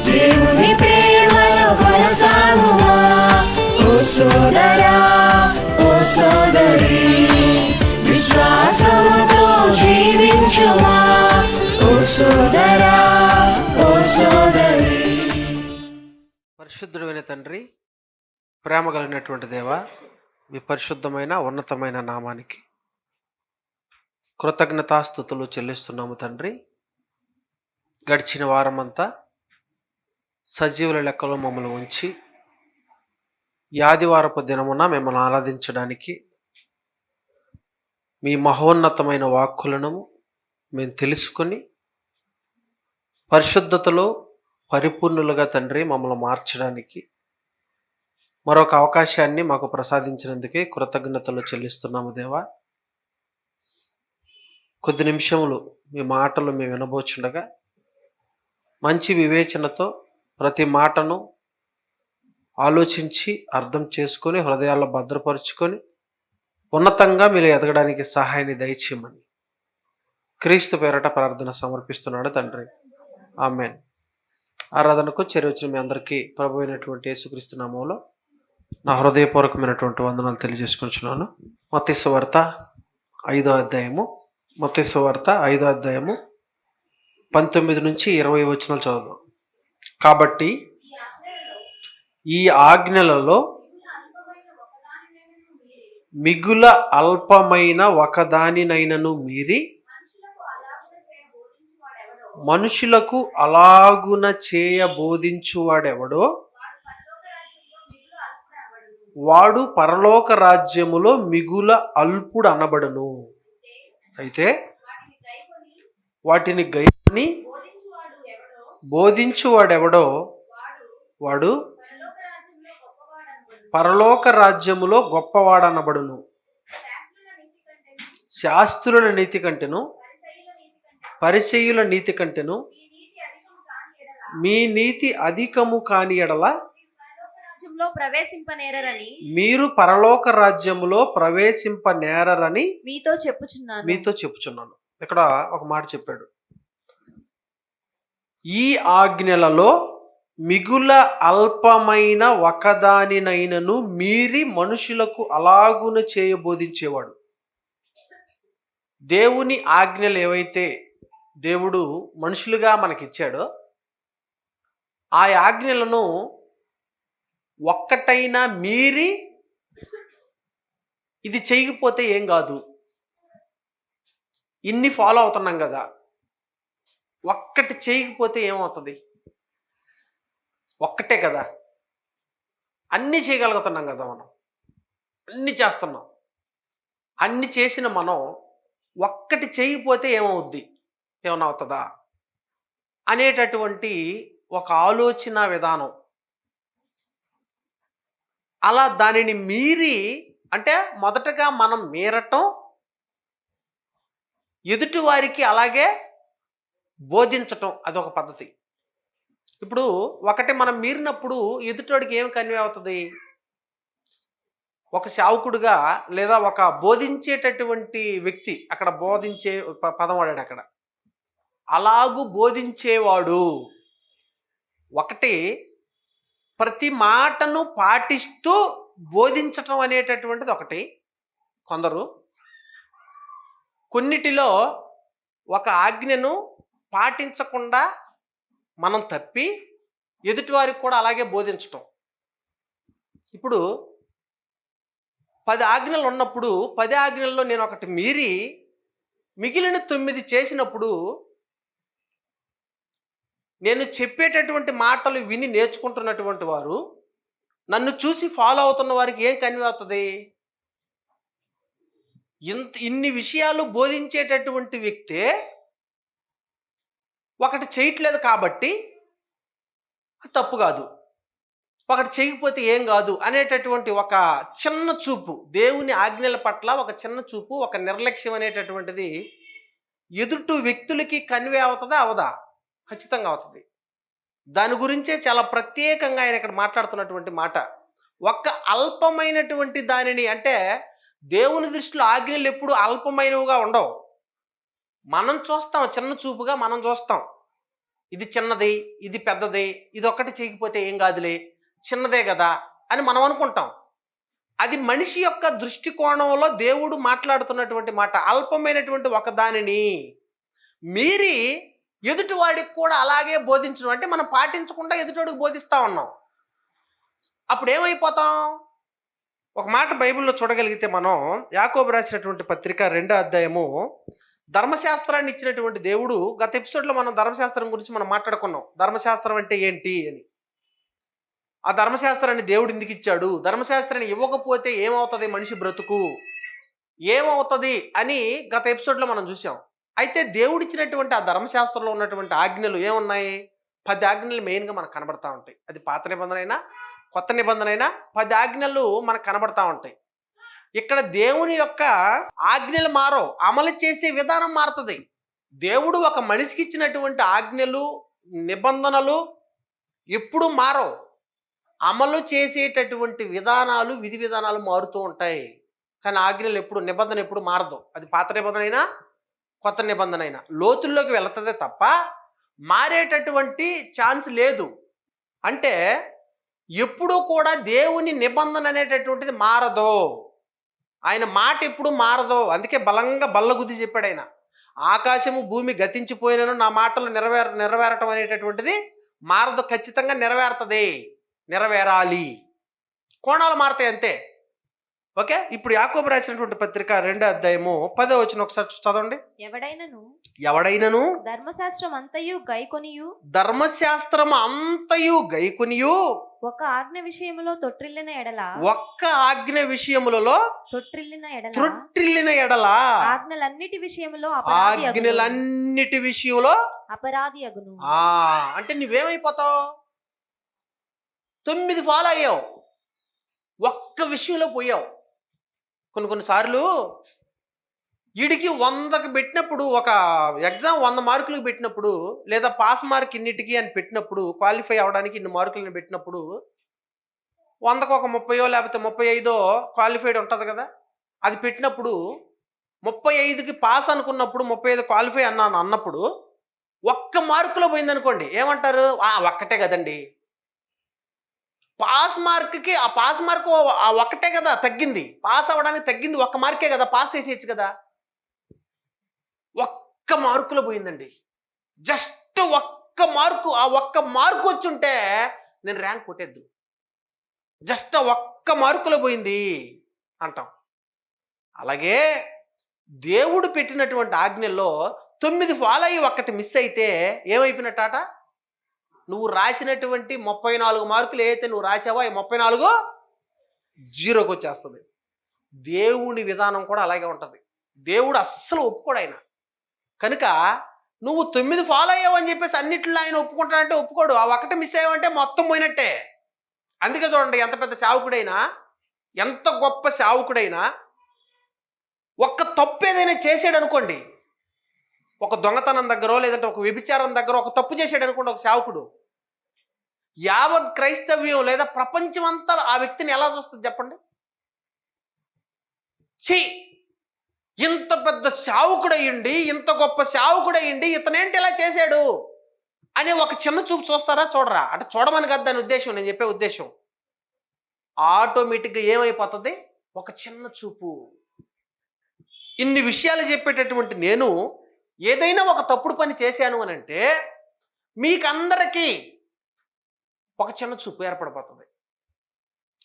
దేవుని ప్రేమలో కొనసాగుమా ఓ సోదరా ఓ సోదరి, విశ్వాసముతో జీవించుమా ఓ సోదరా ఓ సోదరి. పరిశుద్ధుడైన తండ్రి, ప్రేమ కలిగినటువంటి దేవ, మీ పరిశుద్ధమైన ఉన్నతమైన నామానికి కృతజ్ఞతాస్తుతులు చెల్లిస్తున్నాము తండ్రి. గడిచిన వారమంతా సజీవుల లెక్కలో మమ్మల్ని ఉంచి ఈ ఆదివారపు దినమున మిమ్మల్ని ఆరాధించడానికి మీ మహోన్నతమైన వాక్కులను మేము తెలుసుకొని పరిశుద్ధతలో పరిపూర్ణులుగా తండ్రి మమ్మల్ని మార్చడానికి మరొక అవకాశాన్ని మాకు ప్రసాదించినందుకే కృతజ్ఞతలు చెల్లిస్తున్నాము దేవా. కొద్ది నిమిషములు మీ మాటలు మేము వినబోచుండగా మంచి వివేచనతో ప్రతి మాటను ఆలోచించి అర్థం చేసుకొని హృదయాల్లో భద్రపరుచుకొని ఉన్నతంగా మీరు ఎదగడానికి సహాయాన్ని దయచేయమని క్రీస్తు పేరట ప్రార్థన సమర్పిస్తున్నాడు తండ్రి. ఆమేన్. ఆరాధనకు చేరవచ్చిన మీ అందరికీ ప్రభు అయినటువంటి యేసుక్రీస్తు నామములో నా హృదయపూర్వకమైనటువంటి వందనాలు తెలియజేసుకుంటున్నాను. మత్తయి సువార్త 5వ అధ్యాయము 19 నుంచి 20 వచనాలు చదువుదాం. కాబట్టి ఈ ఆజ్ఞలలో మిగుల అల్పమైన ఒకదానినైనను మీరి మనుషులకు అలాగున చేయ బోధించువాడెవడో వాడు పరలోక రాజ్యములో మిగుల అల్పుడు అనబడును. అయితే వాటిని గైకొని బోధించువాడెవడో వాడు పరలోక రాజ్యములో గొప్పవాడనబడును. శాస్త్రుల నీతి కంటెను పరిసయ్యుల నీతి కంటెను మీ నీతి అధికము కాని ఎడల మీరు పరలోక రాజ్యములో ప్రవేశింపనేరని మీతో చెప్పుచున్నాను. ఇక్కడ ఒక మాట చెప్పాడు, ఈ ఆజ్ఞలలో మిగుల అల్పమైన ఒకదానినైనను మీరి మనుషులకు అలాగున చేయబోధించేవాడు. దేవుని ఆజ్ఞలు ఏవైతే దేవుడు మనుషులుగా మనకిచ్చాడో ఆ ఆజ్ఞలను ఒక్కటైనా మీరి ఇది చేయకపోతే ఏం కాదు, ఇన్ని ఫాలో అవుతున్నాం కదా, ఒక్కటి చేయకపోతే ఏమవుతుంది? ఒక్కటే కదా, అన్నీ చేయగలుగుతున్నాం కదా, మనం అన్నీ చేస్తున్నాం. అన్ని చేసిన మనం ఒక్కటి చేయకపోతే ఏమవుద్ది, ఏమన్నా అవుతుందా అనేటటువంటి ఒక ఆలోచన విధానం అలా దానిని మీరి, అంటే మొదటగా మనం మీరటం, ఎదుటి వారికి అలాగే బోధించటం, అదొక పద్ధతి. ఇప్పుడు ఒకటి మనం మీరినప్పుడు ఎదుటివాడికి ఏం కన్వే అవుతుంది? ఒక సేవకుడుగా లేదా ఒక బోధించేటటువంటి వ్యక్తి, అక్కడ బోధించే పదం వాడాడు అక్కడ, అలాగూ బోధించేవాడు. ఒకటి ప్రతి మాటను పాటిస్తూ బోధించటం అనేటటువంటిది ఒకటి కొందరు. కొన్నిటిలో ఒక ఆజ్ఞను పాటించకుండా మనం తప్పి ఎదుటివారికి కూడా అలాగే బోధించటం. ఇప్పుడు 10 ఆజ్ఞలు ఉన్నప్పుడు 10 ఆజ్ఞల్లో నేను ఒకటి మీరి మిగిలిన 9 చేసినప్పుడు నేను చెప్పేటటువంటి మాటలు విని నేర్చుకుంటున్నటువంటి వారు, నన్ను చూసి ఫాలో అవుతున్న వారికి ఏం కన్వే అవుతుంది? ఇన్ని విషయాలు బోధించేటటువంటి వ్యక్తే ఒకటి చేయట్లేదు కాబట్టి తప్పు కాదు, ఒకటి చేయకపోతే ఏం కాదు అనేటటువంటి ఒక చిన్న చూపు, దేవుని ఆజ్ఞల పట్ల ఒక చిన్న చూపు, ఒక నిర్లక్ష్యం అనేటటువంటిది ఎదుటి వ్యక్తులకి కన్వే అవుతుందా అవదా? ఖచ్చితంగా అవుతుంది. దాని గురించే చాలా ప్రత్యేకంగా ఆయన ఇక్కడ మాట్లాడుతున్నటువంటి మాట. ఒక్క అల్పమైనటువంటి దానిని, అంటే దేవుని దృష్టిలో ఆజ్ఞలు ఎప్పుడు అల్పమైనవిగా ఉండవు. మనం చూస్తాం, చిన్న చూపుగా మనం చూస్తాం, ఇది చిన్నది, ఇది పెద్దది, ఇది ఒక్కటి చేయకపోతే ఏం కాదులే, చిన్నదే కదా అని మనం అనుకుంటాం. అది మనిషి యొక్క దృష్టికోణంలో దేవుడు మాట్లాడుతున్నటువంటి మాట. అల్పమైనటువంటి ఒక దానిని మీరి ఎదుటివాడికి కూడా అలాగే బోధించడం, అంటే మనం పాటించకుండా ఎదుటివాడికి బోధిస్తా ఉన్నాం. అప్పుడు ఏమైపోతాం? ఒక మాట బైబిల్లో చూడగలిగితే మనం, యాకోబు రాసినటువంటి పత్రిక 2వ అధ్యాయము, ధర్మశాస్త్రాన్ని ఇచ్చినటువంటి దేవుడు, గత ఎపిసోడ్లో మనం ధర్మశాస్త్రం గురించి మనం మాట్లాడుకున్నాం. ధర్మశాస్త్రం అంటే ఏంటి అని. ఆ ధర్మశాస్త్రాన్ని దేవుడు ఎందుకు ఇచ్చాడు, ధర్మశాస్త్రాన్ని ఇవ్వకపోతే ఏమవుతుంది మనిషి బ్రతుకు, ఏమవుతుంది అని గత ఎపిసోడ్లో మనం చూసాం. అయితే దేవుడిచ్చినటువంటి ఆ ధర్మశాస్త్రంలో ఉన్నటువంటి ఆజ్ఞలు ఏమున్నాయి? 10 ఆజ్ఞలు మెయిన్గా మనకు కనబడతా ఉంటాయి. అది పాత నిబంధన అయినా కొత్త నిబంధన అయినా 10 ఆజ్ఞలు మనకు కనబడతా ఉంటాయి. ఇక్కడ దేవుని యొక్క ఆజ్ఞలు మారవు, అమలు చేసే విధానం మారుతుంది. దేవుడు ఒక మనిషికి ఇచ్చినటువంటి ఆజ్ఞలు, నిబంధనలు ఎప్పుడు మారవు. అమలు చేసేటటువంటి విధానాలు, విధి విధానాలు మారుతూ ఉంటాయి. కానీ ఆజ్ఞలు ఎప్పుడు, నిబంధన ఎప్పుడు మారదు. అది పాత నిబంధన అయినా కొత్త నిబంధన అయినా లోతుల్లోకి వెళుతుందే తప్ప మారేటటువంటి ఛాన్స్ లేదు. అంటే ఎప్పుడూ కూడా దేవుని నిబంధన అనేటటువంటిది మారదు. ఆయన మాట ఎప్పుడు మారదు. అందుకే బలంగా బల్లగుద్ది చెప్పాడు ఆయన, ఆకాశము భూమి గతించిపోయినను నా మాటలు నెరవేరటం అనేటటువంటిది మారదు, ఖచ్చితంగా నెరవేరుతుంది, నెరవేరాలి. కోణాలు మారతాయి అంతే. ఓకే, ఇప్పుడు యాకోబు రాసినటువంటి పత్రిక 2వ అధ్యాయము 10వ వచనం ఒకసారి చదవండి. ఎవడైనను ధర్మశాస్త్రం అంతయు గైకొనియు ఒక ఆజ్ఞ విషయములో తొట్టిల్లిన ఎడల ఆజ్ఞలన్నిటి విషయములో అపరాధి అగును. అంటే నువ్వేమైపోతావు? 9 ఫాలో అయ్యావు, ఒక్క విషయంలో పోయావు. కొన్నిసార్లు వీడికి 100కి పెట్టినప్పుడు, ఒక ఎగ్జామ్ 100 మార్కులకు పెట్టినప్పుడు, లేదా పాస్ మార్క్ ఇన్నిటికి అని పెట్టినప్పుడు, క్వాలిఫై అవ్వడానికి ఇన్ని మార్కులను పెట్టినప్పుడు 100కు ఒక 30 లేకపోతే 35 క్వాలిఫైడ్ ఉంటుంది కదా. అది పెట్టినప్పుడు 35కి పాస్ అనుకున్నప్పుడు 35 క్వాలిఫై అన్నప్పుడు ఒక్క మార్కులో పోయిందనుకోండి, ఏమంటారు? ఒక్కటే కదండి, పాస్ మార్క్కి ఆ పాస్ మార్కు ఆ ఒక్కటే కదా తగ్గింది, పాస్ అవ్వడానికి తగ్గింది 1 మార్కే కదా, పాస్ చేసేయచ్చు కదా. ఒక్క మార్కులో పోయిందండి, జస్ట్ ఒక్క మార్కు. ఆ ఒక్క మార్కు వచ్చి ఉంటే నేను ర్యాంక్ కొట్టేద్దు, జస్ట్ ఒక్క మార్కులో పోయింది అంటాం. అలాగే దేవుడు పెట్టినటువంటి ఆజ్ఞల్లో 9 ఫాలో అయ్యి 1 మిస్ అయితే ఏమైపోయినట్ట? నువ్వు రాసినటువంటి 34 మార్కులు ఏదైతే నువ్వు రాసావో ఆ 34 జీరోకి వచ్చేస్తుంది. దేవుని విధానం కూడా అలాగే ఉంటుంది. దేవుడు అస్సలు ఒప్పుకోడు ఆయన. కనుక నువ్వు 9 ఫాలో అయ్యావు అని చెప్పేసి అన్నిట్లో ఆయన ఒప్పుకుంటానంటే ఒప్పుకోడు. ఆ 1 మిస్ అయ్యావంటే మొత్తం పోయినట్టే. అందుకే చూడండి, ఎంత పెద్ద సేవకుడైనా ఎంత గొప్ప సేవకుడైనా ఒక్క తప్పు ఏదైనా చేసాడు అనుకోండి, ఒక దొంగతనం దగ్గర లేదంటే ఒక వ్యభిచారం దగ్గర ఒక తప్పు చేసాడు అనుకోండి ఒక సేవకుడు, యావత్ క్రైస్తవ్యం లేదా ప్రపంచం అంతా ఆ వ్యక్తిని ఎలా చూస్తుంది చెప్పండి? ఛీ, ఇంత పెద్ద సేవకుడయ్యండి, ఇంత గొప్ప సేవకుడయ్యండి, ఇతనేంటి ఇలా చేశాడు అనే ఒక చిన్న చూపు చూస్తారా? చూడరా? అంటే చూడమని కదా దాని ఉద్దేశం, నేను చెప్పే ఉద్దేశం. ఆటోమేటిక్గా ఏమైపోతుంది? ఒక చిన్న చూపు. ఇన్ని విషయాలు చెప్పేటటువంటి నేను ఏదైనా ఒక తప్పుడు పని చేశాను అని అంటే మీకందరికీ ఒక చిన్న చూపు ఏర్పడిపోతుంది.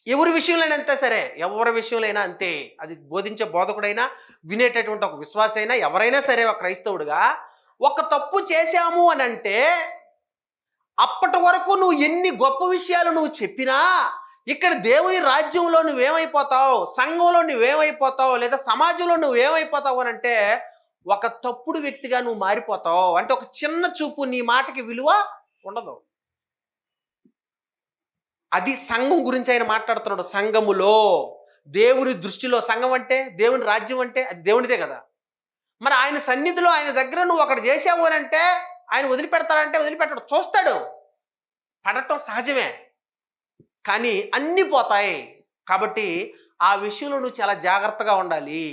ఎవరి విషయంలో అంతే, సరే ఎవరి విషయంలో అయినా అంతే. అది బోధించే బోధకుడైనా వినేటటువంటి ఒక విశ్వాస అయినా ఎవరైనా సరే ఒక క్రైస్తవుడిగా ఒక తప్పు చేశాము అని అంటే అప్పటి వరకు నువ్వు ఎన్ని గొప్ప విషయాలు నువ్వు చెప్పినా ఇక్కడ దేవుని రాజ్యంలో నువ్వేమైపోతావు, సంఘంలో నువ్వేమైపోతావు, లేదా సమాజంలో నువ్వేమైపోతావు అని అంటే ఒక తప్పుడు వ్యక్తిగా నువ్వు మారిపోతావు. అంటే ఒక చిన్న చూపు, నీ మాటకి విలువ ఉండదు. అది సంఘం గురించి ఆయన మాట్లాడుతున్నాడు. సంఘములో దేవుని దృష్టిలో సంఘం అంటే దేవుని రాజ్యం అంటే అది దేవునిదే కదా. మరి ఆయన సన్నిధిలో ఆయన దగ్గర నువ్వు అక్కడ చేసావు అని అంటే ఆయన వదిలిపెడతాడంటే వదిలిపెట్టడు, చూస్తాడు. పడటం సహజమే, కానీ అన్నీ పోతాయి. కాబట్టి ఆ విషయంలో నువ్వు చాలా జాగ్రత్తగా ఉండాలి.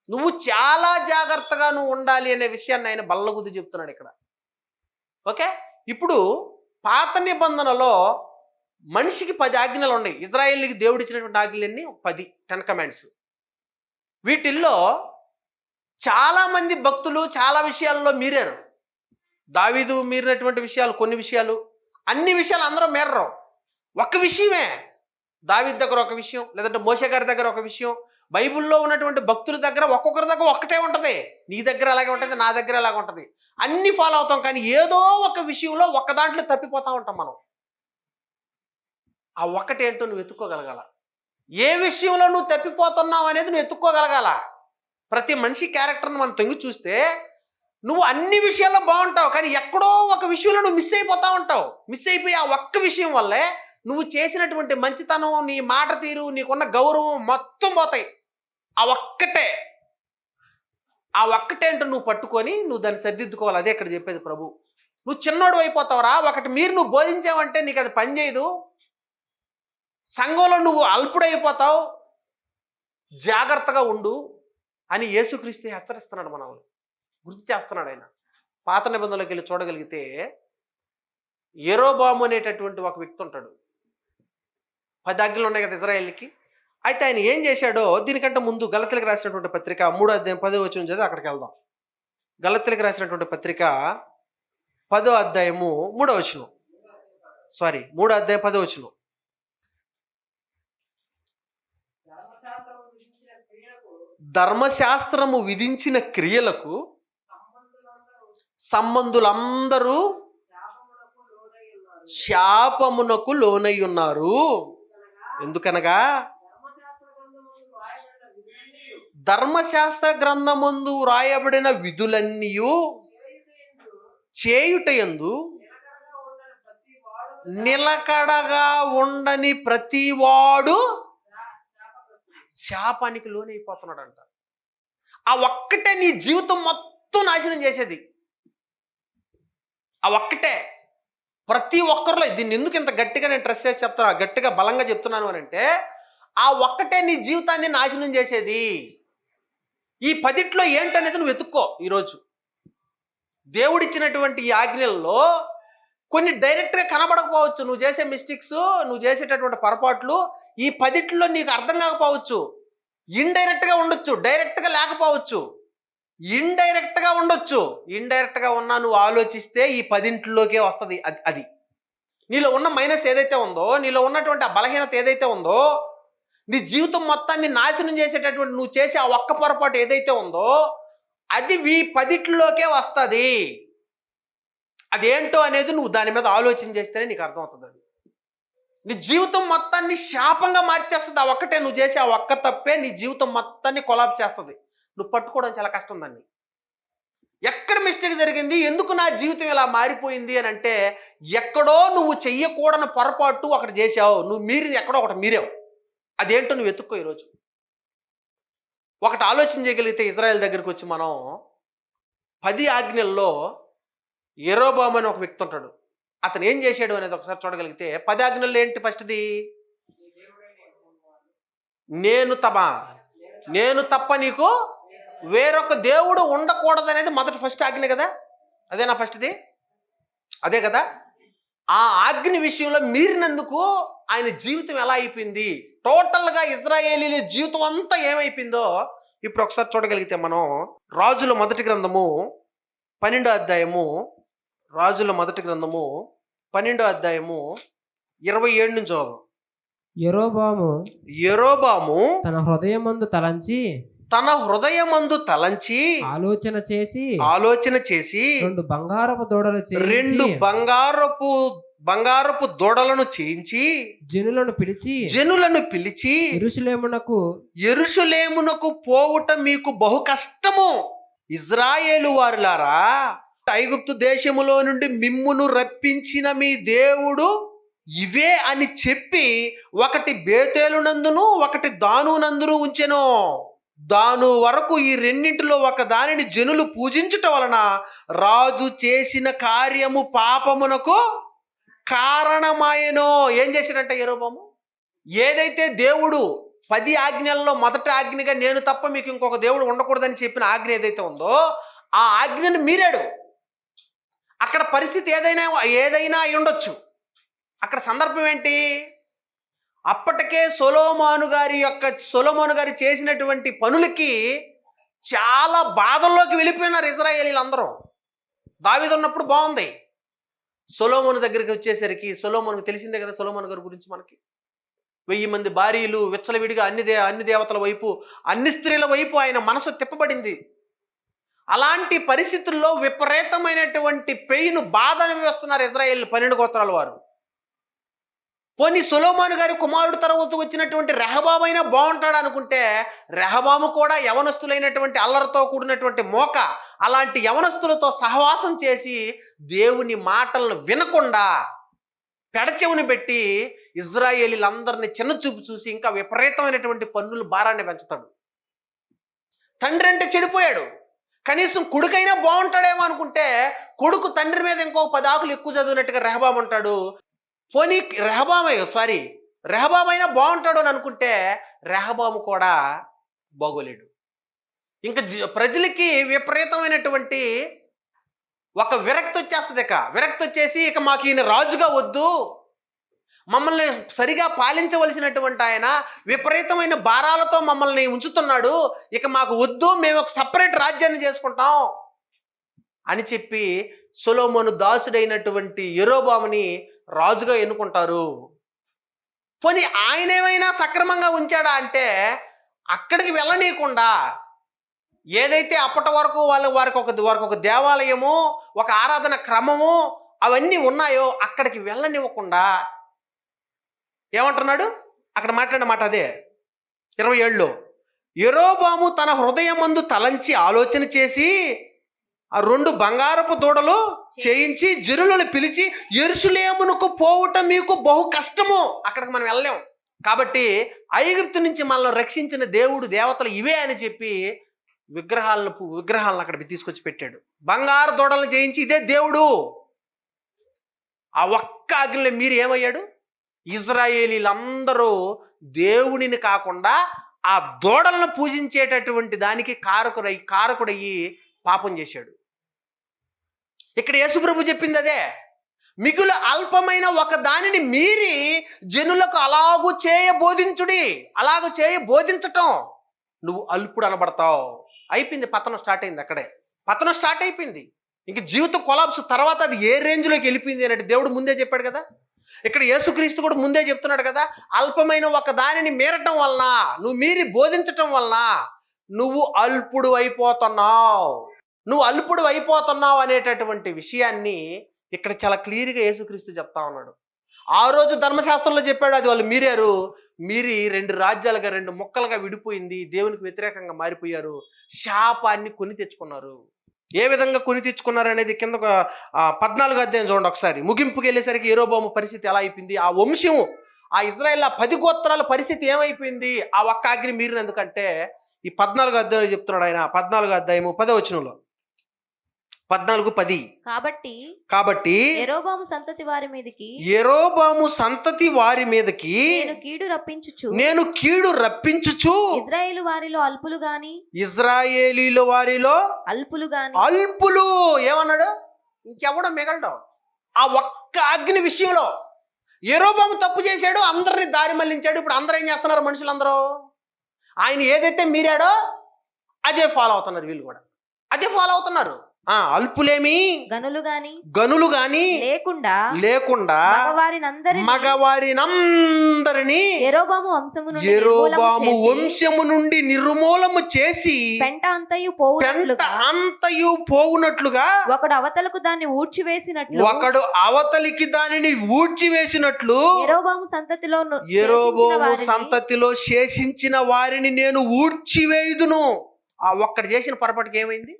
నువ్వు చాలా జాగ్రత్తగా నువ్వు ఉండాలి అనే విషయాన్ని ఆయన బల్లగుద్ది చెప్తున్నాడు ఇక్కడ. ఓకే, ఇప్పుడు పాత నిబంధనలో మనిషికి 10 ఆజ్ఞలు ఉన్నాయి. ఇజ్రాయేలీకి దేవుడు ఇచ్చినటువంటి ఆజ్ఞలన్నీ 10 కమాండ్స్. వీటిల్లో చాలామంది భక్తులు చాలా విషయాల్లో మీరారు. దావీదు మీరినటువంటి విషయాలు కొన్ని విషయాలు, అన్ని విషయాలు అందరూ మీరరు. ఒక్క విషయమే, దావీదు దగ్గర ఒక విషయం, లేదంటే మోషే గారి దగ్గర ఒక విషయం, బైబిల్లో ఉన్నటువంటి భక్తుల దగ్గర ఒక్కొక్కరి దగ్గర ఒక్కటే ఉంటుంది. నీ దగ్గర అలాగే ఉంటుంది, నా దగ్గర అలాగే ఉంటుంది. అన్ని ఫాలో అవుతాం, కానీ ఏదో ఒక విషయంలో ఒక్క దాంట్లో తప్పిపోతూ ఉంటాం మనం. ఆ ఒక్కటేంటో నువ్వు ఎత్తుక్కోగలగాల. ఏ విషయంలో నువ్వు తప్పిపోతున్నావు అనేది నువ్వు ఎత్తుక్కోగలగాల. ప్రతి మనిషి క్యారెక్టర్ని మనం తొంగి చూస్తే నువ్వు అన్ని విషయాల్లో బాగుంటావు, కానీ ఎక్కడో ఒక విషయంలో నువ్వు మిస్ అయిపోతా ఉంటావు. మిస్ అయిపోయి ఆ ఒక్క విషయం వల్లే నువ్వు చేసినటువంటి మంచితనం, నీ మాట తీరు, నీకున్న గౌరవం మొత్తం పోతాయి. ఆ ఒక్కటేంటో నువ్వు పట్టుకొని నువ్వు దాన్ని సరిదిద్దుకోవాలి. అదే ఇక్కడ చెప్పేది ప్రభు. నువ్వు చిన్నోడు అయిపోతావురా, ఒకటి మీరు నువ్వు బోధించావంటే నీకు అది పని చేయదు. సంఘంలో నువ్వు అల్పుడైపోతావు, జాగ్రత్తగా ఉండు అని యేసుక్రీస్తు హెచ్చరిస్తున్నాడు, మనల్ని గుర్తు చేస్తున్నాడు ఆయన. పాత నిబంధనలోకి వెళ్ళి చూడగలిగితే యెరోబాము అనేటటువంటి ఒక వ్యక్తి ఉంటాడు. 10 ఆజ్ఞలు ఉన్నాయి కదా ఇజ్రాయేల్కి. అయితే ఆయన ఏం చేశాడో దీనికంటే ముందు గలతీలకు రాసినటువంటి పత్రిక 3వ అధ్యాయం 10వ వచనం చదివి అక్కడికి వెళ్దాం. గలతీలకు రాసినటువంటి పత్రిక 10వ అధ్యాయము 3వ వచనం, 3వ అధ్యాయం 10వ వచనం. ధర్మశాస్త్రము విధించిన క్రియలకు సంబంధులందరూ శాపమునకు లోనై ఉన్నారు. ఎందుకనగా ధర్మశాస్త్ర గ్రంథమందు వ్రాయబడిన విధులన్నీ చేయుటయందు నిలకడగా ఉండని ప్రతివాడు శాపానికి లోనైపోతున్నాడంట. ఆ ఒక్కటే నీ జీవితం మొత్తం నాశనం చేసేది. ఆ ఒక్కటే ప్రతి ఒక్కరిలో. దీన్ని ఎందుకు ఇంత గట్టిగా నేను ట్రస్ట్ చేసి చెప్తున్నా, గట్టిగా బలంగా చెప్తున్నాను అని అంటే ఆ ఒక్కటే నీ జీవితాన్ని నాశనం చేసేది. ఈ 10 ఏంటనేది నువ్వు వెతుక్కో. ఈరోజు దేవుడిచ్చినటువంటి ఈ ఆజ్ఞల్లో కొన్ని డైరెక్ట్గా కనబడకపోవచ్చు. నువ్వు చేసే మిస్టేక్స్, నువ్వు చేసేటటువంటి పొరపాట్లు ఈ 10 నీకు అర్థం కాకపోవచ్చు. ఇండైరెక్ట్గా ఉండొచ్చు, డైరెక్ట్గా లేకపోవచ్చు. ఇండైరెక్ట్గా ఉండొచ్చు. ఇండైరెక్ట్గా ఉన్నా నువ్వు ఆలోచిస్తే ఈ 10 వస్తుంది. అది నీలో ఉన్న మైనస్ ఏదైతే ఉందో, నీలో ఉన్నటువంటి ఆ బలహీనత ఏదైతే ఉందో, నీ జీవితం మొత్తాన్ని నాశనం చేసేటటువంటి నువ్వు చేసే ఆ ఒక్క పొరపాటు ఏదైతే ఉందో అది ఈ 10 వస్తుంది. అదేంటో అనేది నువ్వు దాని మీద ఆలోచన చేస్తేనే నీకు అర్థమవుతుంది. అది నీ జీవితం మొత్తాన్ని శాపంగా మార్చేస్తుంది. ఆ ఒక్కటే నువ్వు చేసే ఆ ఒక్క తప్పే నీ జీవితం మొత్తాన్ని కొలాబ్ చేస్తుంది. నువ్వు పట్టుకోవడం చాలా కష్టం దాన్ని. ఎక్కడ మిస్టేక్ జరిగింది, ఎందుకు నా జీవితం ఇలా మారిపోయింది అని అంటే ఎక్కడో నువ్వు చెయ్యకూడని పొరపాటు అక్కడ చేసావు. నువ్వు ఎక్కడో ఒకటి మీరావు. అదేంటో నువ్వు వెతుక్కో ఈరోజు. ఒకటి ఆలోచన చేయగలిగితే ఇజ్రాయెల్ దగ్గరికి వచ్చి మనం 10 ఆజ్ఞల్లో యెరోబాము అని ఒక వ్యక్తి ఉంటాడు. అతను ఏం చేశాడు అనేది ఒకసారి చూడగలిగితే 10 ఆజ్ఞల్లో ఏంటి ఫస్ట్ది? నేను తప్ప నీకు వేరొక దేవుడు ఉండకూడదు అనేది ఫస్ట్ ఆజ్ఞ కదా. అదేనా ఫస్ట్ది? అదే కదా. ఆ ఆజ్ఞ విషయంలో మీరినందుకు ఆయన జీవితం ఎలా అయిపోయింది, టోటల్గా ఇజ్రాయేలీల జీవితం అంతా ఏమైపోయిందో ఇప్పుడు ఒకసారి చూడగలిగితే మనం రాజుల మొదటి గ్రంథము 12వ అధ్యాయము, రాజుల మొదటి గ్రంథము 12వ అధ్యాయము 27 నుంచి చదువు. యెరోబాము తన హృదయమందు తలంచి ఆలోచన చేసి 2 బంగారపు దూడలను చేయించి జనులను పిలిచి యెరూషలేమునకు పోవుట మీకు బహు కష్టము. ఇజ్రాయేలు వారులారా, ఐగుప్తు దేశములో నుండి మిమ్మును రప్పించిన మీ దేవుడు ఇవే అని చెప్పి ఒకటి బేతేలునందును ఒకటి దానునందును ఉంచెను. దాను వరకు ఈ రెండింటిలో ఒక దానిని జనులు పూజించుట వలన రాజు చేసిన కార్యము పాపమునకు కారణమాయనో. ఏం చేశాడంటే యెరోబాము, ఏదైతే దేవుడు 10 ఆజ్ఞల్లో మొదటి ఆజ్ఞగా నేను తప్ప మీకు ఇంకొక దేవుడు ఉండకూడదని చెప్పిన ఆజ్ఞ ఏదైతే ఉందో ఆ ఆజ్ఞను మీరాడు. అక్కడ పరిస్థితి ఏదైనా అయి ఉండొచ్చు. అక్కడ సందర్భం ఏంటి? అప్పటికే సొలొమోను గారి చేసినటువంటి పనులకి చాలా బాధల్లోకి వెళ్ళిపోయినారు ఇజ్రాయేలీలు అందరూ. దావీదు ఉన్నప్పుడు బాగుంది. సొలొమోను దగ్గరికి వచ్చేసరికి సొలొమోనుకు తెలిసిందే కదా సొలొమోను గారి గురించి మనకి. 1000 మంది భార్యలు, విచ్చలవిడిగా అన్ని దేవతల వైపు, అన్ని స్త్రీల వైపు ఆయన మనసు తిప్పబడింది. అలాంటి పరిస్థితుల్లో విపరీతమైనటువంటి పెయిన్, బాధ అనుభవిస్తున్నారు ఇజ్రాయేల్ 12 గోత్రాల వారు. పోనీ సొలొమోను గారి కుమారుడు తర్వాత వచ్చినటువంటి రెహబాము అయినా బాగుంటాడు అనుకుంటే రెహబాము కూడా యవనస్తులైనటువంటి అల్లరితో కూడినటువంటి మోక, అలాంటి యవనస్తులతో సహవాసం చేసి దేవుని మాటలను వినకుండా పెడచెవుని పెట్టి ఇజ్రాయేలీలందరినీ చిన్నచూపు చూసి ఇంకా విపరీతమైనటువంటి పన్నుల భారాన్ని పెంచుతాడు. తండ్రి అంటే చెడిపోయాడు. కనీసం కొడుకైనా బాగుంటాడేమో అనుకుంటే కొడుకు తండ్రి మీద ఇంకో 10 ఆకులు ఎక్కువ చదివినట్టుగా రెహబాము అంటాడు. పోనీ రెహబాము అయినా బాగుంటాడు అని అనుకుంటే రెహబాము కూడా బాగోలేడు. ఇంకా ప్రజలకి విపరీతమైనటువంటి ఒక విరక్తి వచ్చేస్తుంది. విరక్తి వచ్చేసి ఇక మాకు ఈయన రాజుగా వద్దు, మమ్మల్ని సరిగా పాలించవలసినటువంటి ఆయన విపరీతమైన భారాలతో మమ్మల్ని ఉంచుతున్నాడు, ఇక మాకు వద్దు, మేము ఒక సపరేట్ రాజ్యాన్ని చేసుకుంటాం అని చెప్పి సొలొమోను దాసుడైనటువంటి యెరోబాముని రాజుగా ఎన్నుకుంటారు. పోనీ ఆయన ఏమైనా సక్రమంగా ఉంచాడా అంటే అక్కడికి వెళ్ళనీయకుండా ఏదైతే అప్పటి వరకు వారికి ఒక దేవాలయము, ఒక ఆరాధన క్రమము అవన్నీ ఉన్నాయో అక్కడికి వెళ్ళనివ్వకుండా ఏమంటున్నాడు? అక్కడ మాట్లాడిన మాట అదే 27లో, యెరోబాము తన హృదయమందు తలంచి ఆలోచన చేసి ఆ 2 బంగారపు దూడలు చేయించి జనులను పిలిచి యెరూషలేమునకు పోవుట మీకు బహు కష్టము. అక్కడికి మనం వెళ్ళలేం కాబట్టి ఐగుప్తు నుంచి మనల్ని రక్షించిన దేవుడు, దేవతలు ఇవే అని చెప్పి విగ్రహాలను అక్కడికి తీసుకొచ్చి పెట్టాడు. బంగారు దూడలను చేయించి ఇదే దేవుడు. ఆ ఒక్క ఆజ్ఞలో మీరు ఏమయ్యాడు? ఇజ్రాయేలీలందరూ దేవుడిని కాకుండా ఆ దూడలను పూజించేటటువంటి దానికి కారకుడయ్యి పాపం చేశాడు. ఇక్కడ యేసుప్రభు చెప్పింది అదే. మిగులు అల్పమైన ఒక దానిని మీరి జనులకు అలాగూ బోధించటం నువ్వు అల్పుడు అనబడతావు. అయిపోయింది, పతనం స్టార్ట్ అయింది. అక్కడే పతనం స్టార్ట్ అయిపోయింది. ఇంక జీవితం కొలాప్స్. తర్వాత అది ఏ రేంజ్లోకి వెళ్ళిపోయింది అంటే దేవుడు ముందే చెప్పాడు కదా. ఇక్కడ యేసుక్రీస్తు కూడా ముందే చెప్తున్నాడు కదా, అల్పమైన ఒక దానిని మీరటం వలన, నువ్వు మీరి బోధించటం వలన నువ్వు అల్పుడు అయిపోతున్నావు అనేటటువంటి విషయాన్ని ఇక్కడ చాలా క్లియర్గా యేసుక్రీస్తు చెప్తా ఉన్నాడు. ఆ రోజు ధర్మశాస్త్రంలో చెప్పాడు, అది వాళ్ళు మీరి 2 రాజ్యాలుగా 2 ముక్కలుగా విడిపోయింది, దేవునికి వ్యతిరేకంగా మారిపోయారు, శాపాన్ని కొని తెచ్చుకున్నారు. ఏ విధంగా కొని తెచ్చుకున్నారు అనేది కింద 14వ అధ్యాయం చూడండి ఒకసారి. ముగింపుకి వెళ్ళేసరికి యెరోబాము పరిస్థితి ఎలా అయిపోయింది, ఆ వంశం ఆ ఇజ్రాయెల్ 10 గోత్రాల పరిస్థితి ఏమైపోయింది ఆ ఒక్క ఆజ్ఞ మీరినందుకంటే ఈ 14 అధ్యాయం చెప్తున్నాడు ఆయన. 14 అధ్యాయము 10వ వచనంలో 14:10. కాబట్టి యెరోబాము సంతతి వారి మీదికి యెరోబాము సంతతి వారి మీదకి నేను కీడు రప్పించుచు ఇజ్రాయేలు వారిలో అల్పులు గాని ఇజ్రాయేలీల వారిలో అల్పులు ఏమన్నాడు? ఇంకెవడో మిగలడు. ఆ ఒక్క ఆజ్ఞ విషయంలో యెరోబాము తప్పు చేశాడు, అందరిని దారి మళ్లించాడు. ఇప్పుడు అందరూ ఏం చేస్తున్నారు? మనుషులందరూ ఆయన ఏదైతే మీరాడో అదే ఫాలో అవుతున్నారు. వీళ్ళు కూడా అదే ఫాలో అవుతున్నారు. అల్పులేమి గనులు గాని లేకుండా మగవారినందరినీ యెరోబాము వంశము నుండి నిర్మూలము చేసి పెంట అంతయు పోవునట్లుగా ఒకడు అవతలికి దానిని ఊడ్చివేసినట్లు యెరోబాము సంతతిలో శేషించిన వారిని నేను ఊడ్చివేయుదును. ఆ ఒక్కడు చేసిన పొరపాటుకి ఏమైంది?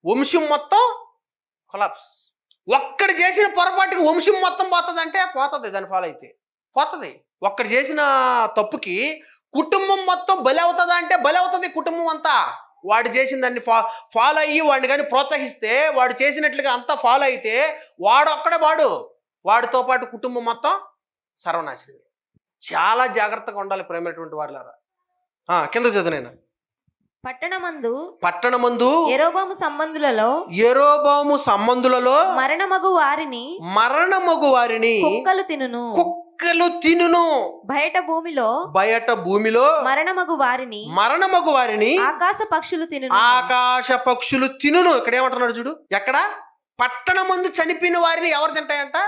వంశం మొత్తం కొలాప్స్. ఒక్కడు చేసిన పొరపాటుకి వంశం మొత్తం పోతుందంటే పోతుంది. దాన్ని ఫాలో అయితే పోతుంది. ఒక్కడు చేసిన తప్పుకి కుటుంబం మొత్తం బలి అవుతుందా అంటే బలి అవుతుంది. కుటుంబం అంతా వాడు చేసిన దాన్ని ఫాలో అయ్యి వాడిని కానీ ప్రోత్సహిస్తే, వాడు చేసినట్లుగా అంతా ఫాలో అయితే వాడొక్కడే వాడితో పాటు కుటుంబం మొత్తం సర్వనాశనం. చాలా జాగ్రత్తగా ఉండాలి ప్రేమైనటువంటి వారులారా. కింద చదువునైనా పట్టణమందు యెరోబాము సంబంధులలో మరణమగు వారిని కుక్కలు తినును. బయట భూమిలో మరణమగు వారిని ఆకాశ పక్షులు తినును. ఇక్కడ ఏమంటున్నాడు చూడు. ఎక్కడ? పట్టణమందు చనిపోయిన వారిని ఎవరు తింటాయంట?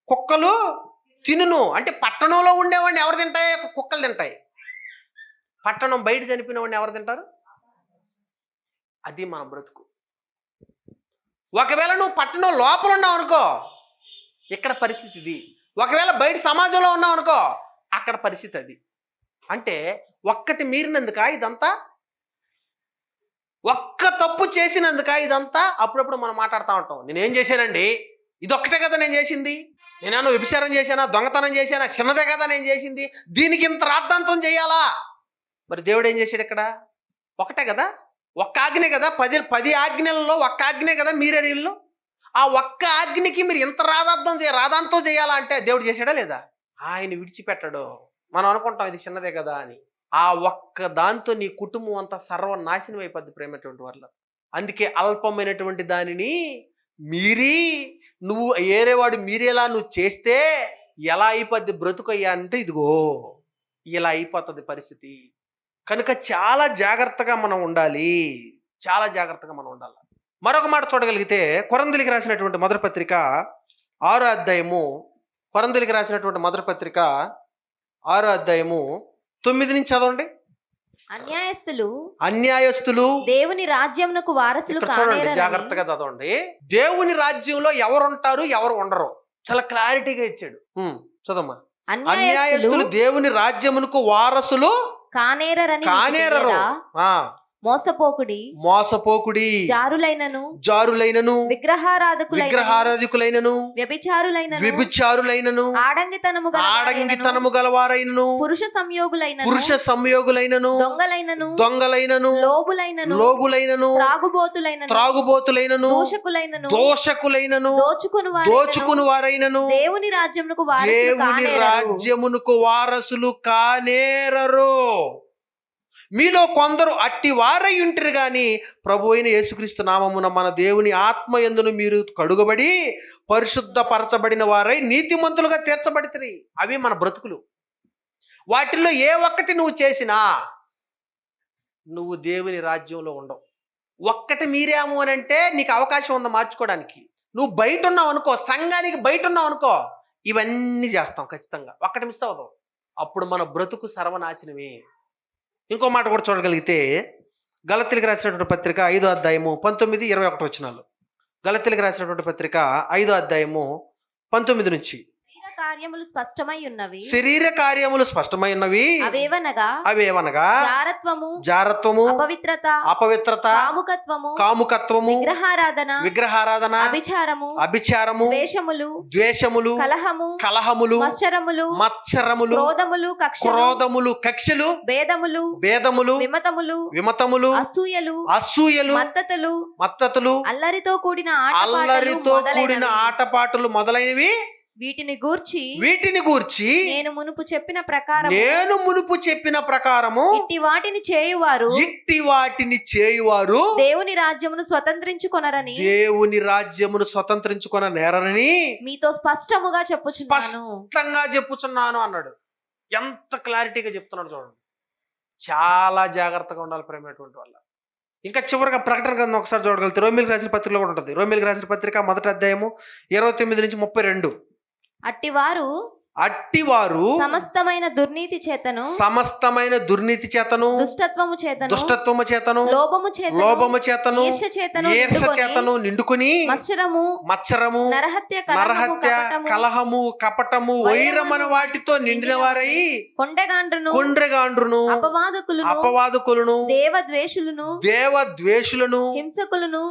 కుక్కలు తినును. అంటే పట్టణంలో ఉండేవాడిని ఎవరు తింటాయి? కుక్కలు తింటాయి. పట్టణం బయట చనిపోయిన వాడిని ఎవరు తింటారు? అది మన బ్రతుకు. ఒకవేళ నువ్వు పట్టణం లోపల ఉన్నావు అనుకో, ఇక్కడ పరిస్థితి ఇది. ఒకవేళ బయట సమాజంలో ఉన్నావు అనుకో, అక్కడ పరిస్థితి అది. అంటే ఒక్కటి మీరినందుక ఇదంతా? ఒక్క తప్పు చేసినందుక ఇదంతా? అప్పుడప్పుడు మనం మాట్లాడుతూ ఉంటాం, నేనేం చేశానండి, ఇదొక్కటే కదా నేను చేసింది, నేనేమో వ్యభిచారం చేశానా, దొంగతనం చేశానా, చిన్నదే కదా నేను చేసింది, దీనికి ఇంత రాద్ధాంతం చేయాలా? మరి దేవుడు ఏం చేశాడు ఇక్కడ? ఒకటే కదా, ఒక్క ఆజ్ఞే కదా. 10 ఆజ్ఞలలో ఒక్క ఆజ్ఞే కదా మీరే నీళ్ళు. ఆ ఒక్క ఆజ్ఞకి మీరు ఇంత రాధాంతం చేయాలా అంటే దేవుడు చేశాడా లేదా? ఆయన విడిచిపెట్టాడు. మనం అనుకుంటాం ఇది చిన్నదే కదా అని. ఆ ఒక్క దాంతో నీ కుటుంబం అంతా సర్వనాశనం అయిపోద్ది ప్రేమటువంటి వాళ్ళ. అందుకే అల్పమైనటువంటి దానిని మీరి నువ్వు ఏరేవాడు మీరేలా నువ్వు చేస్తే ఎలా అయిపోద్ది బ్రతుకయ్యా అంటే ఇదిగో ఇలా అయిపోతుంది పరిస్థితి. కనుక చాలా జాగ్రత్తగా మనం ఉండాలి. మరొక మాట చూడగలిగితే కొరింథీయులకు రాసినటువంటి మొదటి పత్రిక 6వ అధ్యాయము, కొరింథీయులకు రాసినటువంటి మొదటి పత్రిక 6వ అధ్యాయము 9 నుంచి చదవండి. అన్యాయస్తులు దేవుని రాజ్యమునకు వారసులు చూడండి, జాగ్రత్తగా చదవండి. దేవుని రాజ్యంలో ఎవరుంటారు ఎవరు ఉండరు చాలా క్లారిటీగా ఇచ్చాడు. చదమ్మా. అన్యాయస్తులు దేవుని రాజ్యమునకు వారసులు కానేరరు, మోసపోకుడి, జారులైనను, విగ్రహారాధికులైనను, వ్యభిచారులైనను, ఆడంగితనము గలవారైనను, పురుష సంయోగులైనను, దొంగలైనను, లోబులైనను, త్రాగుబోతులైనను, దోషకులైనను, దోచుకుని వారైనను దేవుని రాజ్యమునకు వారసులు కానేరరు. మీలో కొందరు అట్టి వారై ఉంటారు గాని ప్రభు అయిన యేసుక్రీస్తు నామమున మన దేవుని ఆత్మయందును మీరు కడుగబడి పరిశుద్ధపరచబడిన వారై నీతిమంతులుగా తీర్చబడితే అవి మన బ్రతుకులు. వాటిల్లో ఏ ఒక్కటి నువ్వు చేసినా నువ్వు దేవుని రాజ్యంలో ఉండవు. ఒక్కటి మీరేమో అని అంటే నీకు అవకాశం ఉంది మార్చుకోవడానికి. నువ్వు బయట ఉన్నావు అనుకో, సంఘానికి బయట ఉన్నావు అనుకో, ఇవన్నీ చేస్తాం ఖచ్చితంగా. ఒక్కటి మిస్ అవ్వదు, అప్పుడు మన బ్రతుకు సర్వనాశనమే. ఇంకో మాట కూడా చూడగలిగితే గలతీయులకు రాసినటువంటి పత్రిక 5వ అధ్యాయము 19-21 వచనాలు. గలతీయులకు రాసినటువంటి పత్రిక 5వ అధ్యాయము 19 నుంచి కార్యములు స్పష్టమై ఉన్నవి. శరీర కార్యములు స్పష్టమైనవి. అవేవనగా జారత్వము, అపవిత్రత, కాముకత్వము, విగ్రహారాధన, అభిచారము, ద్వేషములు, కలహములు, మత్సరములు, క్రోధములు, కక్షలు, భేదములు, విమతములు, అసూయలు, మత్తతులు, అల్లరితో కూడిన ఆటపాటలు మొదలైనవి వీటిని గూర్చి నేను మునుపు చెప్పిన ప్రకారము ఇట్టి వాటిని చేయువారు దేవుని రాజ్యమును స్వతంత్రించుకొన నేరని మీతో స్పష్టంగా చెప్పుచున్నాను అన్నాడు. ఎంత క్లారిటీగా చెప్తున్నాడు చూడండి. చాలా జాగ్రత్తగా ఉండాలి ప్రేమటువంటి వల్ల. ఇంకా చివరిగా ప్రకటన గ్రంథం ఒకసారి చూడగలిగితే రోమిలికి రాసిన పత్రికలో కూడా ఉంటుంది. రోమిలికి రాసిన పత్రిక 1వ అధ్యాయము 29 నుంచి 32. అట్టివారు సమస్తమైన దుర్నీతి చేతను దుష్టత్వము చేతను లోభము చేతను ఈర్ష్య చేతను నిండుకుని మత్సరము నరహత్య కలహము కపటము వైరమన వాటితో నిండిన వారై కొండ్రెగాండ్రును అపవాదకులను దేవద్వేషులను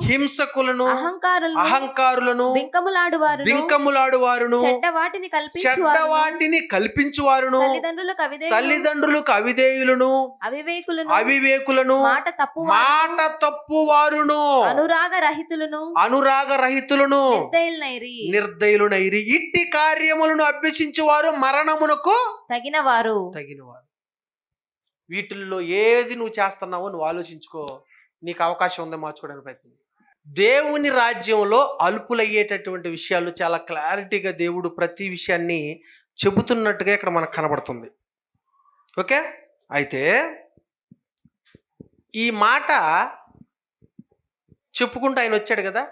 హింసకులను అహంకారులను బింకములాడువారును వాటిని కల్పించువారును తల్లిదండ్రులకు అవిధేయులను అవివేకులను మాట తప్పువారును అనురాగరహితులను నిర్దయులునైరి ఇట్టి కార్యములను అభ్యసించువారు మరణమునకు తగినవారు. వీటిల్లో ఏది నువ్వు చేస్తున్నావో నువ్వు ఆలోచించుకో. నీకు అవకాశం ఉందో మార్చుకోవడానికి ప్రయత్నం. దేవుని రాజ్యంలో అల్పులయ్యేటటువంటి విషయాలు చాలా క్లారిటీగా దేవుడు ప్రతి విషయాన్ని చెబుతున్నట్టుగా ఇక్కడ మనకు కనబడుతుంది. ఓకే, అయితే ఈ మాట చెప్పుకుంటూ ఆయన వచ్చాడు కదా,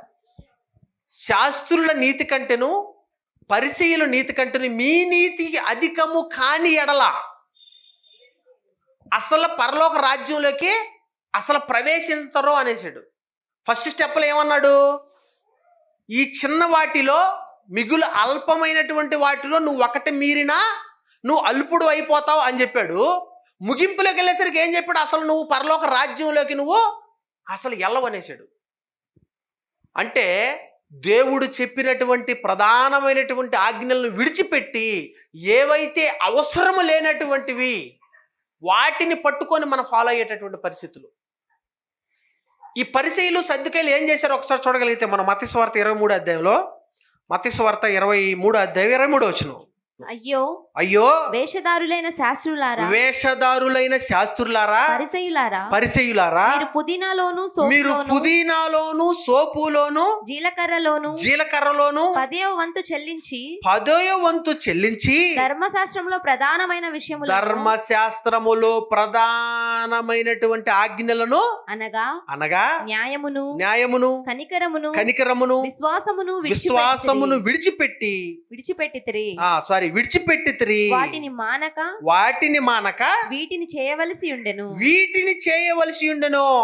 శాస్త్రుల నీతి కంటేను పరిసయ్యుల నీతి కంటేను మీ నీతి అధికము కాని ఎడల అసలు పరలోక రాజ్యంలోకి అసలు ప్రవేశించరు అనేసాడు. ఫస్ట్ స్టెప్లో ఏమన్నాడు? ఈ చిన్న వాటిలో మిగులు అల్పమైనటువంటి వాటిలో నువ్వు ఒకటి మీరినా నువ్వు అల్పుడు అయిపోతావు అని చెప్పాడు. ముగింపులోకి వెళ్ళేసరికి ఏం చెప్పాడు? అసలు నువ్వు పరలోక రాజ్యంలోకి నువ్వు అసలు వెళ్ళవనేసాడు. అంటే దేవుడు చెప్పినటువంటి ప్రధానమైనటువంటి ఆజ్ఞలను విడిచిపెట్టి ఏవైతే అవసరము లేనటువంటివి వాటిని పట్టుకొని మనం ఫాలో అయ్యేటటువంటి పరిస్థితులు. ఈ పరిసయ్యులు సద్దుకాయలు ఏం చేశారో ఒకసారి చూడగలిగితే మనం మత్తయి సువార్త 23వ అధ్యాయంలో, మత్తయి సువార్త 23వ అధ్యాయం 23వ వచనం. అయ్యో వేషధారులైన శాస్త్రులారా పరిసయ్యులారా మీరు పుదీనాలోను సోపులోను జీలకర్రలోను 10వ వంతు చెల్లించి ధర్మశాస్త్రములో ప్రధానమైనటువంటి ఆజ్ఞలను అనగా న్యాయమును కనికరమును విశ్వాసమును విడిచిపెట్టి వాటిని మానక వీటిని చేయవలసి ఉండెను.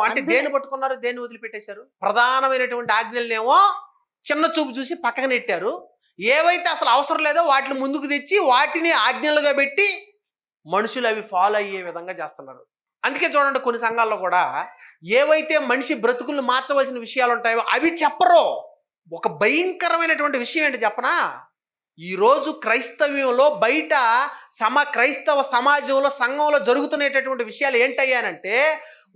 అంటే దేన్ని పట్టుకున్నారు? దేన్ని వదిలిపెట్టేశారు? ప్రధానమైనటువంటి ఆజ్ఞలనేమో చిన్న చూపు చూసి పక్కన నెట్టారు. ఏవైతే అసలు అవసరం లేదో వాటిని ముందుకు తెచ్చి వాటిని ఆజ్ఞలుగా పెట్టి మనుషులు అవి ఫాలో అయ్యే విధంగా చేస్తున్నారు. అందుకే చూడండి, కొన్ని సంఘాల్లో కూడా ఏవైతే మనిషి బ్రతుకులను మార్చవలసిన విషయాలు ఉంటాయో అవి చెప్పరు. ఒక భయంకరమైనటువంటి విషయం ఏంటి చెప్పనా? ఈరోజు క్రైస్తవ్యంలో బయట క్రైస్తవ సమాజంలో సంఘంలో జరుగుతున్నటువంటి విషయాలు ఏంటయ్యానంటే,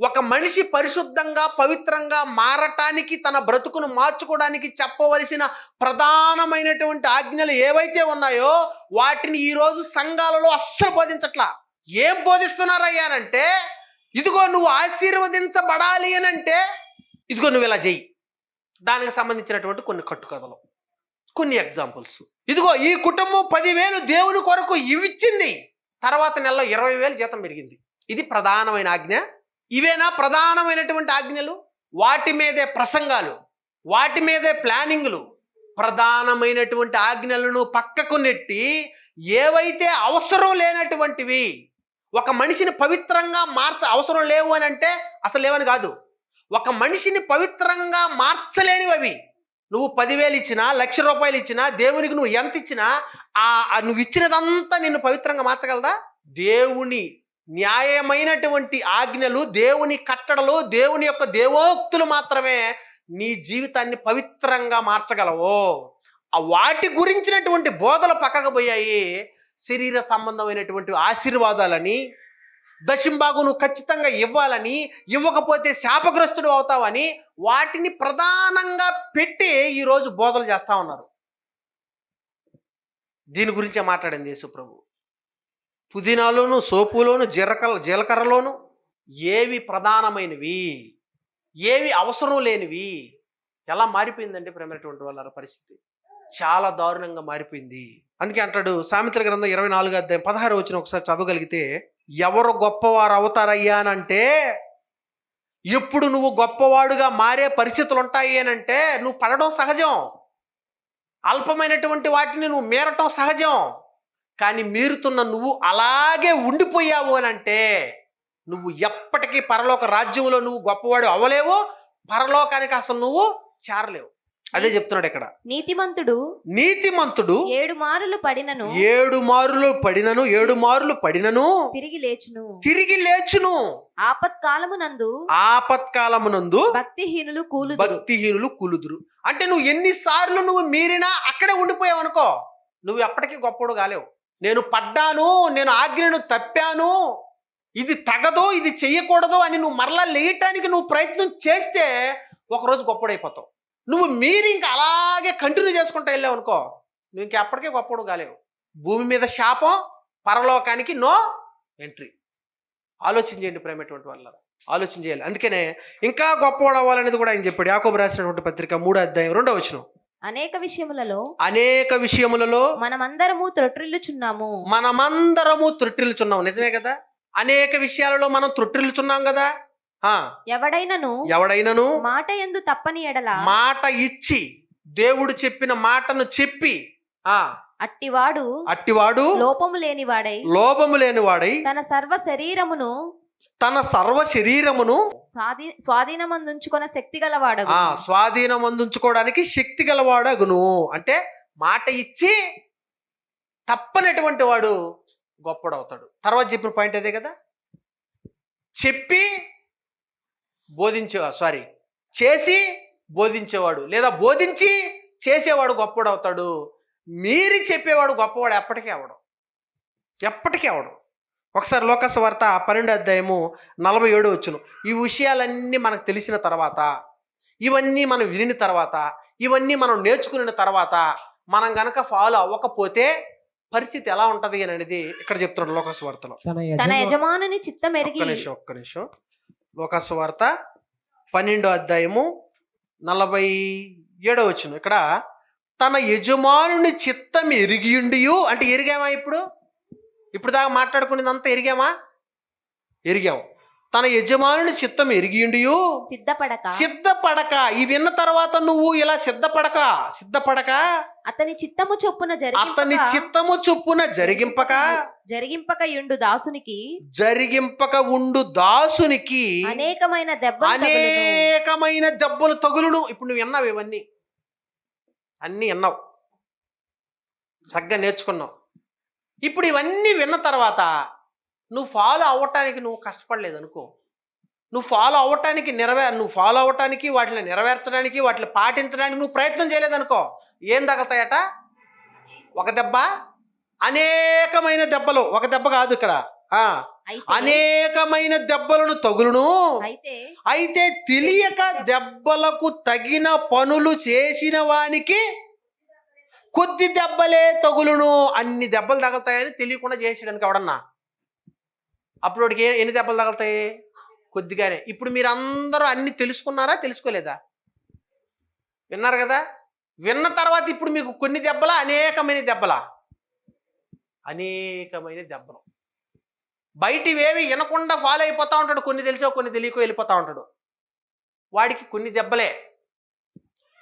ఒక మనిషి పరిశుద్ధంగా పవిత్రంగా మారటానికి తన బ్రతుకును మార్చుకోవడానికి చెప్పవలసిన ప్రధానమైనటువంటి ఆజ్ఞలు ఏవైతే ఉన్నాయో వాటిని ఈరోజు సంఘాలలో అస్సలు బోధించట్లా. ఏం బోధిస్తున్నారయ్యానంటే, ఇదిగో నువ్వు ఆశీర్వదించబడాలి అని అంటే ఇదిగో నువ్వు ఇలా చెయ్యి. దానికి సంబంధించినటువంటి కొన్ని కట్టుకథలు, కొన్ని ఎగ్జాంపుల్స్. ఇదిగో ఈ కుటుంబం 10,000 దేవుని కొరకు ఇవిచ్చింది, తర్వాత నెలలో 20,000 జీతం పెరిగింది. ఇది ప్రధానమైన ఆజ్ఞ. ఇవేనా ప్రధానమైనటువంటి ఆజ్ఞలు? వాటి మీదే ప్రసంగాలు, వాటి మీదే ప్లానింగ్లు. ప్రధానమైనటువంటి ఆజ్ఞలను పక్కకు నెట్టి ఏవైతే అవసరం లేనటువంటివి, ఒక మనిషిని పవిత్రంగా అవసరం లేవు అని అంటే అసలు లేవని కాదు, ఒక మనిషిని పవిత్రంగా మార్చలేనివి అవి. నువ్వు 10,000 ఇచ్చినా, 1,00,000 రూపాయలు ఇచ్చినా, దేవునికి నువ్వు ఎంత ఇచ్చినా నువ్వు ఇచ్చినదంతా నిన్ను పవిత్రంగా మార్చగలదా? దేవుని న్యాయమైనటువంటి ఆజ్ఞలు, దేవుని కట్టడలు, దేవుని యొక్క దేవోక్తులు మాత్రమే నీ జీవితాన్ని పవిత్రంగా మార్చగలవు. ఆ వాటి గురించినటువంటి బోధలు పక్కకు పోయాయి. శరీర సంబంధమైనటువంటి ఆశీర్వాదాలని, దశంభాగం నువ్వు ఖచ్చితంగా ఇవ్వాలని, ఇవ్వకపోతే శాపగ్రస్తుడు అవుతావని వాటిని ప్రధానంగా పెట్టి ఈరోజు బోధలు చేస్తా ఉన్నారు. దీని గురించే మాట్లాడింది యేసుప్రభు. పుదీనాలోను, సోపులోను, జీలకర్రలోను ఏవి ప్రధానమైనవి, ఏవి అవసరం లేనివి. ఎలా మారిపోయిందంటే ప్రేమైనటువంటి వాళ్ళ పరిస్థితి చాలా దారుణంగా మారిపోయింది. అందుకే అంటాడు సామెతల గ్రంథం 24:16 వచ్చిన ఒకసారి చదవగలిగితే, ఎవరు గొప్పవారు అవుతారయ్యా అని అంటే, ఎప్పుడు నువ్వు గొప్పవాడుగా మారే పరిస్థితులు ఉంటాయి అని అంటే నువ్వు పడడం సహజం, అల్పమైనటువంటి వాటిని నువ్వు మీరటం సహజం. కానీ మీరుతున్న నువ్వు అలాగే ఉండిపోయావు అని అంటే నువ్వు ఎప్పటికీ పరలోక రాజ్యంలో నువ్వు గొప్పవాడు అవ్వలేవు, పరలోకానికి అసలు నువ్వు చేరలేవు. అదే చెప్తున్నాడు ఇక్కడ. నీతిమంతుడు 7 మారులు పడినను 7 మారులు పడినను తిరిగి లేచును. ఆపత్కాలమునందు భక్తిహీనులు కూలుదురు. అంటే నువ్వు ఎన్నిసార్లు నువ్వు మీరినా అక్కడే ఉండిపోయావు అనుకో, నువ్వు ఎప్పటికీ గొప్పడు కాలేవు. నేను పడ్డాను, నేను ఆజ్ఞను తప్పాను, ఇది తగదు, ఇది చెయ్యకూడదు అని నువ్వు మరలా లేయటానికి నువ్వు ప్రయత్నం చేస్తే ఒకరోజు గొప్పడైపోతావు. నువ్వు మీరు ఇంకా అలాగే కంటిన్యూ చేసుకుంటూ వెళ్ళావు అనుకో, నువ్వు ఇంకా ఎప్పటికీ గొప్పడు కాలేవు. భూమి మీద శాపం, పరలోకానికి నో ఎంట్రీ. ఆలోచన చేయండి ప్రేమటువంటి వాళ్ళ, ఆలోచన చేయాలి. అందుకనే ఇంకా గొప్పవాడు అవ్వాలనేది కూడా ఆయన చెప్పాడు. యాకోబు రాసినటువంటి పత్రిక 3:2 వచనం. అనేక విషయములలో మనమందరము త్రొట్రిల్లుచున్నాము. నిజమే కదా, అనేక విషయాలలో మనం త్రొట్రిల్లుచున్నాం కదా. ఎవడైనను మాట యందు తప్పని ఎడల, మాట ఇచ్చి దేవుడు చెప్పిన మాటను చెప్పి అట్టివాడు లోపము లేనివాడై తన సర్వ శరీరమును స్వాధీనమందుంచుకొన శక్తి గలవాడగు. స్వాధీనమందుంచుకోవడానికి శక్తి గలవాడగును. అంటే మాట ఇచ్చి తప్పనటువంటి వాడు గొప్పడవుతాడు. తర్వాత చెప్పిన పాయింట్ అదే కదా. చెప్పి చేసి బోధించేవాడు లేదా బోధించి చేసేవాడు గొప్పడవుతాడు. మీరి చెప్పేవాడు గొప్పవాడు ఎప్పటికీ అవడు. ఒకసారి లోకాసు వార్త 12:47 వచ్చును. ఈ విషయాలన్నీ మనకు తెలిసిన తర్వాత, ఇవన్నీ మనం వినిన తర్వాత, ఇవన్నీ మనం నేర్చుకున్న తర్వాత మనం గనక ఫాలో అవ్వకపోతే పరిస్థితి ఎలా ఉంటది అని అనేది ఇక్కడ చెప్తున్నాడు లోకాసు వార్తలో. తన యజమానుని చిత్తం ఎరిగి. ఒక్క నిమిషం. లోకాసు వార్త 12:47 వచ్చును. ఇక్కడ తన యజమానుని చిత్తం ఎరిగియుండియు అంటే ఎరిగామా? ఇప్పుడు దాకా మాట్లాడుకునేదంతా ఎరిగాము. తన యజమానుని చిత్తం ఎరిగియుండియు సిద్ధపడక. ఈ విన్న తర్వాత నువ్వు ఇలా సిద్ధపడక అతని చిత్తము చొప్పున జరిగింపక ఉండు దాసునికి అనేకమైన దెబ్బలు తగులును. ఇప్పుడు నువ్వు విన్నావు, ఇవన్నీ అన్నీ విన్నావు, చక్కగా నేర్చుకున్నావు. ఇప్పుడు ఇవన్నీ విన్న తర్వాత నువ్వు ఫాలో అవ్వటానికి నువ్వు కష్టపడలేదు అనుకో, నువ్వు ఫాలో అవ్వటానికి వాటిని నెరవేర్చడానికి, వాటిని పాటించడానికి నువ్వు ప్రయత్నం చేయలేదనుకో, ఏం తగలుతాయట? ఒక దెబ్బ, అనేకమైన దెబ్బలు. ఒక దెబ్బ కాదు ఇక్కడ, అనేకమైన దెబ్బలను తగులును. అయితే తెలియక దెబ్బలకు తగిన పనులు చేసిన వానికి కొద్ది దెబ్బలే తగులును. అన్ని దెబ్బలు తగులుతాయని తెలియకుండా చేసేయడానికి ఎవడన్నా, అప్పుడు వాడికి ఎన్ని దెబ్బలు తగులుతాయి? కొద్దిగానే. ఇప్పుడు మీరు అందరూ అన్ని తెలుసుకున్నారా, తెలుసుకోలేదా? విన్నారు కదా. విన్న తర్వాత ఇప్పుడు మీకు కొన్ని దెబ్బలా, అనేకమైన దెబ్బలు. బయటివేవి వినకుండా ఫాలో అయిపోతూ ఉంటాడు. కొన్ని తెలిసో కొన్ని తెలియకో వెళ్ళిపోతూ ఉంటాడు. వాడికి కొన్ని దెబ్బలే.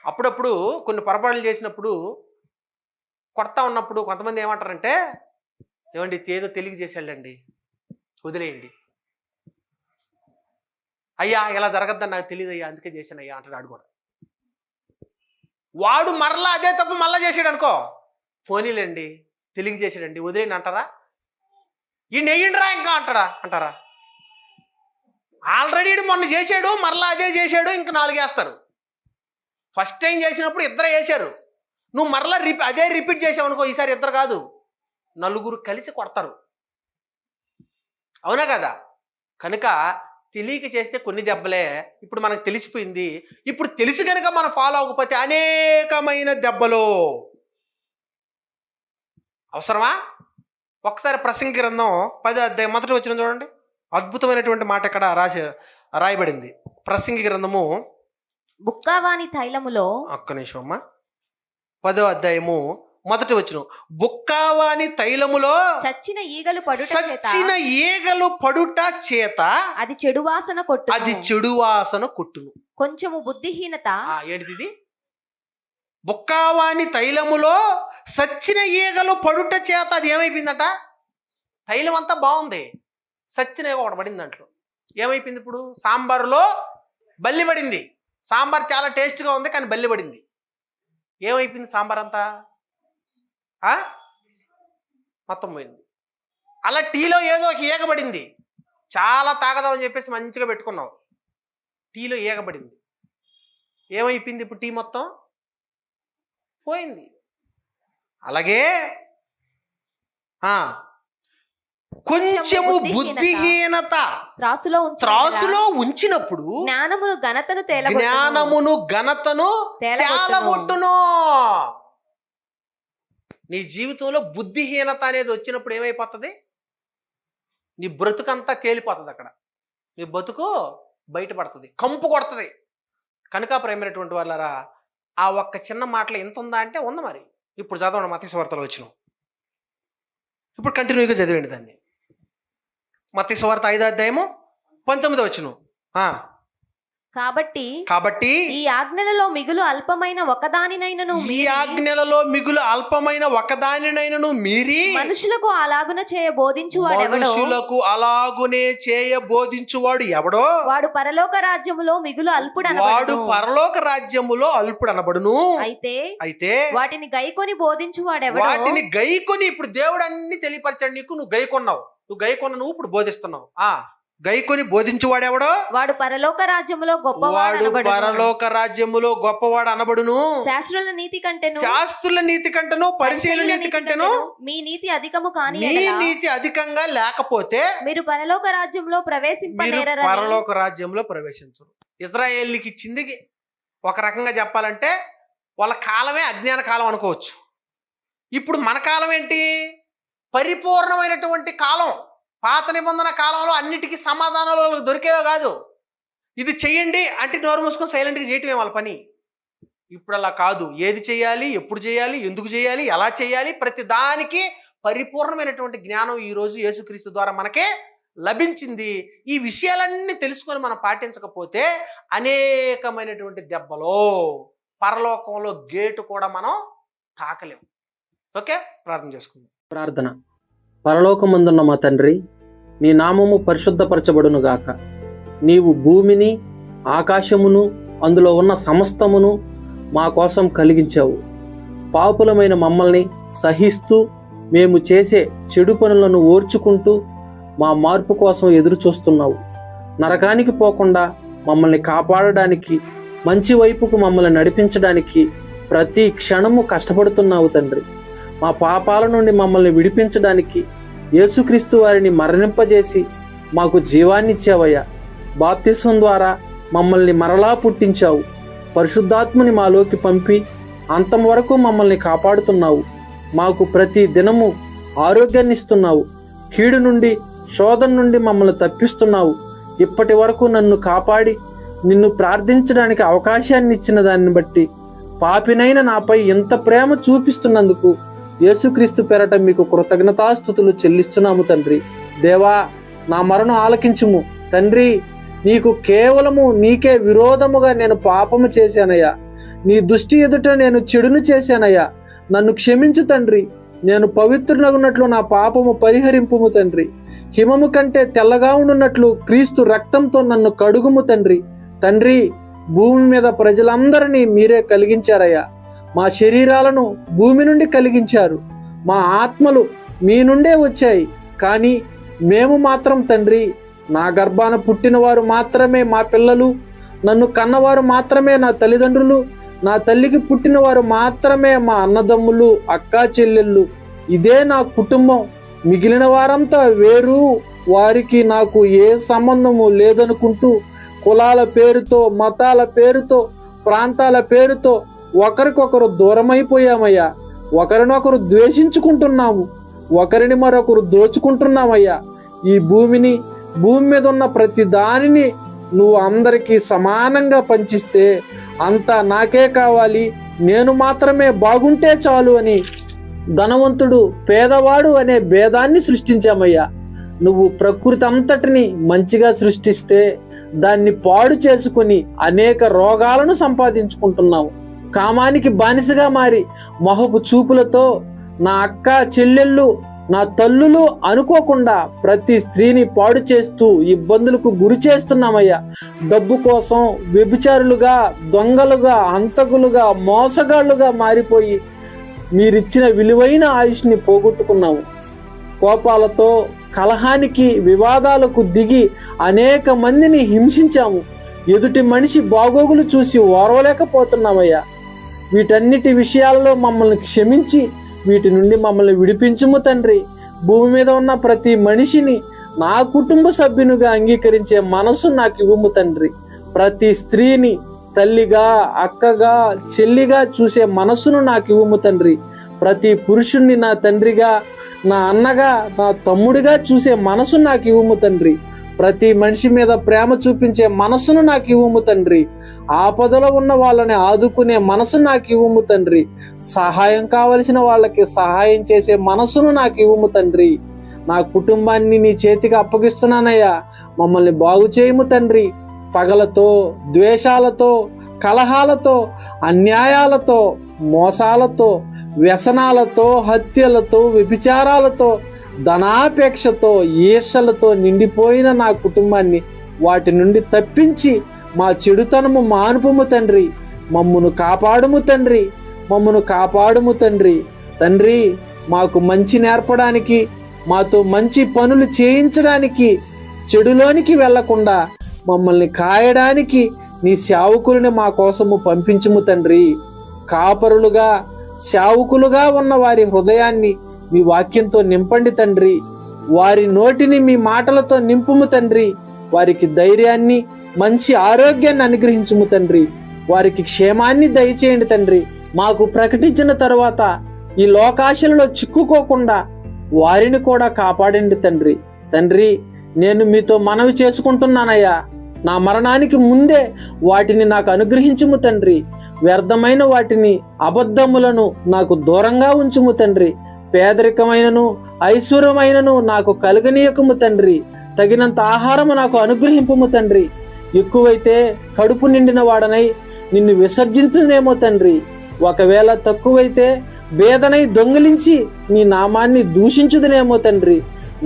అప్పుడప్పుడు కొన్ని పొరపాట్లు చేసినప్పుడు, కొడతా ఉన్నప్పుడు కొంతమంది ఏమంటారంటే, ఏమండి ఏదో తెలియ చేశాడండి, వదిలేయండి. అయ్యా ఇలా జరగద్దని నాకు తెలియదు అయ్యా, అందుకే చేశాను అయ్యా అంటాడు. ఆడు కూడా వాడు మరలా అదే తప్పు మళ్ళా చేసాడు అనుకో, పోనీలేండి తెలియ చేసాడండి వదిలేండి అంటారా? ఈ నెయ్యండిరా ఇంకా అంటారా? ఆల్రెడీ మొన్న చేశాడు, మరలా అదే చేశాడు, ఇంకా 4 వేస్తారు. ఫస్ట్ టైం చేసినప్పుడు 2 వేశారు, నువ్వు మరలా అదే రిపీట్ చేసావు అనుకో, ఈసారి 2 కాదు 4 కలిసి కొడతారు. అవునా కదా? కనుక తెలియక చేస్తే కొన్ని దెబ్బలే. ఇప్పుడు మనకు తెలిసిపోయింది. ఇప్పుడు తెలిసి కనుక మనం ఫాలో అవ్వకపోతే అనేకమైన దెబ్బలు. అవసరమా? ఒకసారి ప్రసంగి గ్రంథం 10వ అధ్యాయం మొదటి వచనం చూడండి. అద్భుతమైనటువంటి మాట ఇక్కడ రాయబడింది. ప్రసంగి గ్రంథము బుక్కావాని తైలములో, ఒక్క నిమిషం అమ్మా, 10వ అధ్యాయము మొదటి వచనం. బుక్కావాని తైలములో చచ్చిన ఈగలు పడుట చేత అది చెడు వాసన కొట్టును. కొంచెము బుద్ధిహీనత. ఏంటిది? బుక్కావాని తైలములో సచ్చిన ఈగలు పడుట చేత అది ఏమైపోయిందట? తైలం అంతా బాగుంది, సచ్చిన ఈగ ఒకటి పడింది దాంట్లో. ఏమైపోయింది? ఇప్పుడు సాంబారులో బల్లి పడింది. సాంబార్ చాలా టేస్ట్గా ఉంది కానీ బల్లి పడింది. ఏమైపోయింది? సాంబార్ అంతా మొత్తం పోయింది. అలా టీలో ఏదో ఒక ఈగ పడింది, చాలా తాగదామని చెప్పేసి మంచిగా పెట్టుకున్నాం, టీలో ఈగ పడింది. ఏమైపోయింది? ఇప్పుడు టీ మొత్తం పోయింది. అలాగే కొంచెము బుద్ధిహీనత త్రాసులో ఉంచినప్పుడు జ్ఞానమును ఘనతను తేలగొట్టును. నీ జీవితంలో బుద్ధిహీనత అనేది వచ్చినప్పుడు ఏమైపోతుంది? నీ బ్రతుకంతా తేలిపోతుంది. అక్కడ నీ బతుకు బయటపడుతుంది, కంపు కొడుతుంది. కనుక ప్రేమైనటువంటి వాళ్ళరా, ఆ ఒక్క చిన్న మాటలో ఎంత ఉందా అంటే ఉంది. మరి ఇప్పుడు చదవండి మత్తయి సువార్తలో వచ్చిన, ఇప్పుడు కంటిన్యూగా చదివండి దాన్ని. మత్తయి సువార్త 5వ అధ్యాయము 19వ వచనం. కాబట్టి ఈ ఆజ్ఞలలో మిగులు అల్పమైన ఒకదానినైనను మీరి మనుషులకు అలాగునే చేయబోధించువాడు ఎవడో వాడు పరలోక రాజ్యములో మిగులు అల్పుడు అనబడును. అయితే వాటిని గైకొని బోధించువాడెవడో. ఇప్పుడు దేవుడు అన్ని తెలియపరచాడు నీకు, నువ్వు గైకొన్నావు, నువ్వు ఇప్పుడు బోధిస్తున్నావు. గైకొని బోధించువాడెవడో వాడు పరలోక రాజ్యములో గొప్పవాడు అనబడును. శాస్త్రుల నీతి కంటేను పరిశీలన నీతి కంటేను మీ నీతి అధికంగా లేకపోతే మీరు పరలోక రాజ్యంలో ప్రవేశించరు. ఇజ్రాయేలుకి ఇచ్చింది ఒక రకంగా చెప్పాలంటే వాళ్ళ కాలమే అజ్ఞాన కాలం అనుకోవచ్చు. ఇప్పుడు మన కాలం ఏంటి? పరిపూర్ణమైనటువంటి కాలం. పాత నిబంధన కాలంలో అన్నిటికీ సమాధానాలు వాళ్ళకి దొరికేవే కాదు. ఇది చెయ్యండి అంటే నోరు మూసుకొని సైలెంట్గా చేయటమే వాళ్ళ పని. ఇప్పుడు అలా కాదు. ఏది చేయాలి, ఎప్పుడు చేయాలి, ఎందుకు చేయాలి, ఎలా చేయాలి, ప్రతి దానికి పరిపూర్ణమైనటువంటి జ్ఞానం ఈరోజు యేసుక్రీస్తు ద్వారా మనకే లభించింది. ఈ విషయాలన్నీ తెలుసుకొని మనం పాటించకపోతే అనేకమైనటువంటి దెబ్బలో పరలోకంలో గేటు కూడా మనం తాకలేము. ఓకే, ప్రార్థన చేసుకుందాం. ప్రార్థన. పరలోకమందున్న మా తండ్రి, నీ నామము పరిశుద్ధపరచబడును గాక. నీవు భూమిని, ఆకాశమును, అందులో ఉన్న సమస్తమును మా కోసం కలిగించావు. పాపులమైన మమ్మల్ని సహిస్తూ మేము చేసే చెడు పనులను ఓర్చుకుంటూ మా మార్పు కోసం ఎదురు చూస్తున్నావు. నరకానికి పోకుండా మమ్మల్ని కాపాడడానికి, మంచి వైపుకు మమ్మల్ని నడిపించడానికి ప్రతి క్షణము కష్టపడుతున్నావు తండ్రి. మా పాపాల నుండి మమ్మల్ని విడిపించడానికి యేసుక్రీస్తు వారిని మరణింపజేసి మాకు జీవాన్నిచ్చావయ్యా. బాప్తిస్వం ద్వారా మమ్మల్ని మరలా పుట్టించావు. పరిశుద్ధాత్మని మాలోకి పంపి అంతం వరకు మమ్మల్ని కాపాడుతున్నావు. మాకు ప్రతి దినము ఆరోగ్యాన్ని ఇస్తున్నావు. కీడు నుండి, శోధన నుండి మమ్మల్ని తప్పిస్తున్నావు. ఇప్పటి వరకు నన్ను కాపాడి నిన్ను ప్రార్థించడానికి అవకాశాన్ని ఇచ్చిన దాన్ని బట్టి, పాపినైన నాపై ఎంత ప్రేమ చూపిస్తున్నందుకు యేసుక్రీస్తు పేరట మీకు కృతజ్ఞతాస్తుతులు చెల్లిస్తున్నాము తండ్రి. దేవా, నా మరణం ఆలకించుము తండ్రి. నీకు కేవలము నీకే విరోధముగా నేను పాపము చేశానయ్యా. నీ దృష్టి ఎదుట నేను చెడును చేశానయ్యా. నన్ను క్షమించు తండ్రి. నేను పవిత్రునగున్నట్లు నా పాపము పరిహరింపుము తండ్రి. హిమము కంటే తెల్లగా ఉన్నట్లు క్రీస్తు రక్తంతో నన్ను కడుగుము తండ్రి. తండ్రి, భూమి మీద ప్రజలందరినీ మీరే కలిగించారయ్యా. మా శరీరాలను భూమి నుండి కలిగించారు. మా ఆత్మలు మీ నుండే వచ్చాయి. కానీ మేము మాత్రం తండ్రి, నా గర్భాన పుట్టిన వారు మాత్రమే మా పిల్లలు, నన్ను కన్నవారు మాత్రమే నా తల్లిదండ్రులు, నా తల్లికి పుట్టిన వారు మాత్రమే మా అన్నదమ్ములు, అక్కా చెల్లెళ్ళు, ఇదే నా కుటుంబం. మిగిలిన వారంతా వేరు, వారికి నాకు ఏ సంబంధము లేదనుకుంటూ కులాల పేరుతో, మతాల పేరుతో, ప్రాంతాల పేరుతో ఒకరికొకరు దూరమైపోయామయ్యా. ఒకరినొకరు ద్వేషించుకుంటున్నాము, ఒకరిని మరొకరు దోచుకుంటున్నామయ్యా. ఈ భూమిని, భూమి మీద ఉన్న ప్రతి దానిని నువ్వు అందరికీ సమానంగా పంచిస్తే అంతా నాకే కావాలి, నేను మాత్రమే బాగుంటే చాలు అని ధనవంతుడు పేదవాడు అనే భేదాన్ని సృష్టించామయ్యా. నువ్వు ప్రకృతి అంతటిని మంచిగా సృష్టిస్తే దాన్ని పాడు చేసుకుని అనేక రోగాలను సంపాదించుకుంటున్నావు. కామానికి బానిసగా మారి మొహపు చూపులతో నా అక్క చెల్లెళ్ళు, నా తల్లులు అనుకోకుండా ప్రతి స్త్రీని పాడు చేస్తూ ఇబ్బందులకు గురి చేస్తున్నామయ్యా. డబ్బు కోసం వ్యభిచారులుగా, దొంగలుగా, హంతకులుగా, మోసగాళ్లుగా మారిపోయి మీరిచ్చిన విలువైన ఆయుష్ని పోగొట్టుకున్నాము. కోపాలతో కలహానికి, వివాదాలకు దిగి అనేక మందిని హింసించాము. ఎదుటి మనిషి బాగోగులు చూసి ఓర్వలేకపోతున్నామయ్యా. వీటన్నిటి విషయాలలో మమ్మల్ని క్షమించి వీటి నుండి మమ్మల్ని విడిపించుము తండ్రి. భూమి మీద ఉన్న ప్రతి మనిషిని నా కుటుంబ సభ్యునిగా అంగీకరించే మనసు నాకు ఇవ్వము తండ్రి. ప్రతి స్త్రీని తల్లిగా, అక్కగా, చెల్లిగా చూసే మనసును నాకు ఇవ్వము తండ్రి. ప్రతి పురుషుణ్ణి నా తండ్రిగా, నా అన్నగా, నా తమ్ముడిగా చూసే మనసు నాకు ఇవ్వము తండ్రి. ప్రతి మనిషి మీద ప్రేమ చూపించే మనసును నాకు ఇవ్వము తండ్రి. ఆపదలో ఉన్న వాళ్ళని ఆదుకునే మనసు నాకు ఇవ్వము తండ్రి. సహాయం కావలసిన వాళ్ళకి సహాయం చేసే మనసును నాకు ఇవ్వము తండ్రి. నా కుటుంబాన్ని నీ చేతికి అప్పగిస్తున్నానయ్యా. మమ్మల్ని బాగు చేయము తండ్రి. పగలతో, ద్వేషాలతో, కలహాలతో, అన్యాయాలతో, మోసాలతో, వ్యసనాలతో, హత్యలతో, వ్యభిచారాలతో, ధనాపేక్షతో, ఈర్షలతో నిండిపోయిన నా కుటుంబాన్ని వాటి నుండి తప్పించి మా చెడుతనము మానుపుము తండ్రి. మమ్మును కాపాడుము తండ్రి, మమ్మును కాపాడుము తండ్రి. తండ్రి, మాకు మంచి నేర్పడానికి, మాతో మంచి పనులు చేయించడానికి, చెడులోనికి వెళ్లకుండా మమ్మల్ని కాయడానికి నీ సేవకులని మా కోసము పంపించుము తండ్రి. కాపరులుగా, సేవకులుగా ఉన్న వారి హృదయాన్ని మీ వాక్యంతో నింపండి తండ్రి. వారి నోటిని మీ మాటలతో నింపుము తండ్రి. వారికి ధైర్యాన్ని, మంచి ఆరోగ్యాన్ని అనుగ్రహించుము తండ్రి. వారికి క్షేమాన్ని దయచేయండి తండ్రి. మాకు ప్రకటించిన తరువాత ఈ లోకాశలలో చిక్కుకోకుండా వారిని కూడా కాపాడండి తండ్రి. తండ్రి, నేను మీతో మనవి చేసుకుంటున్నానయ్యా. నా మరణానికి ముందే వాటిని నాకు అనుగ్రహించుము తండ్రి. వ్యర్థమైన వాటిని, అబద్ధములను నాకు దూరంగా ఉంచుము తండ్రి. పేదరికమైనను ఐశ్వర్యమైనను నాకు కలుగనీయకము తండ్రి. తగినంత ఆహారము నాకు అనుగ్రహింపుము తండ్రి. ఎక్కువైతే కడుపు నిండిన వాడనై నిన్ను విసర్జించునేమో తండ్రి. ఒకవేళ తక్కువైతే వేదనై దొంగిలించి నీ నామాన్ని దూషించుదునేమో తండ్రి.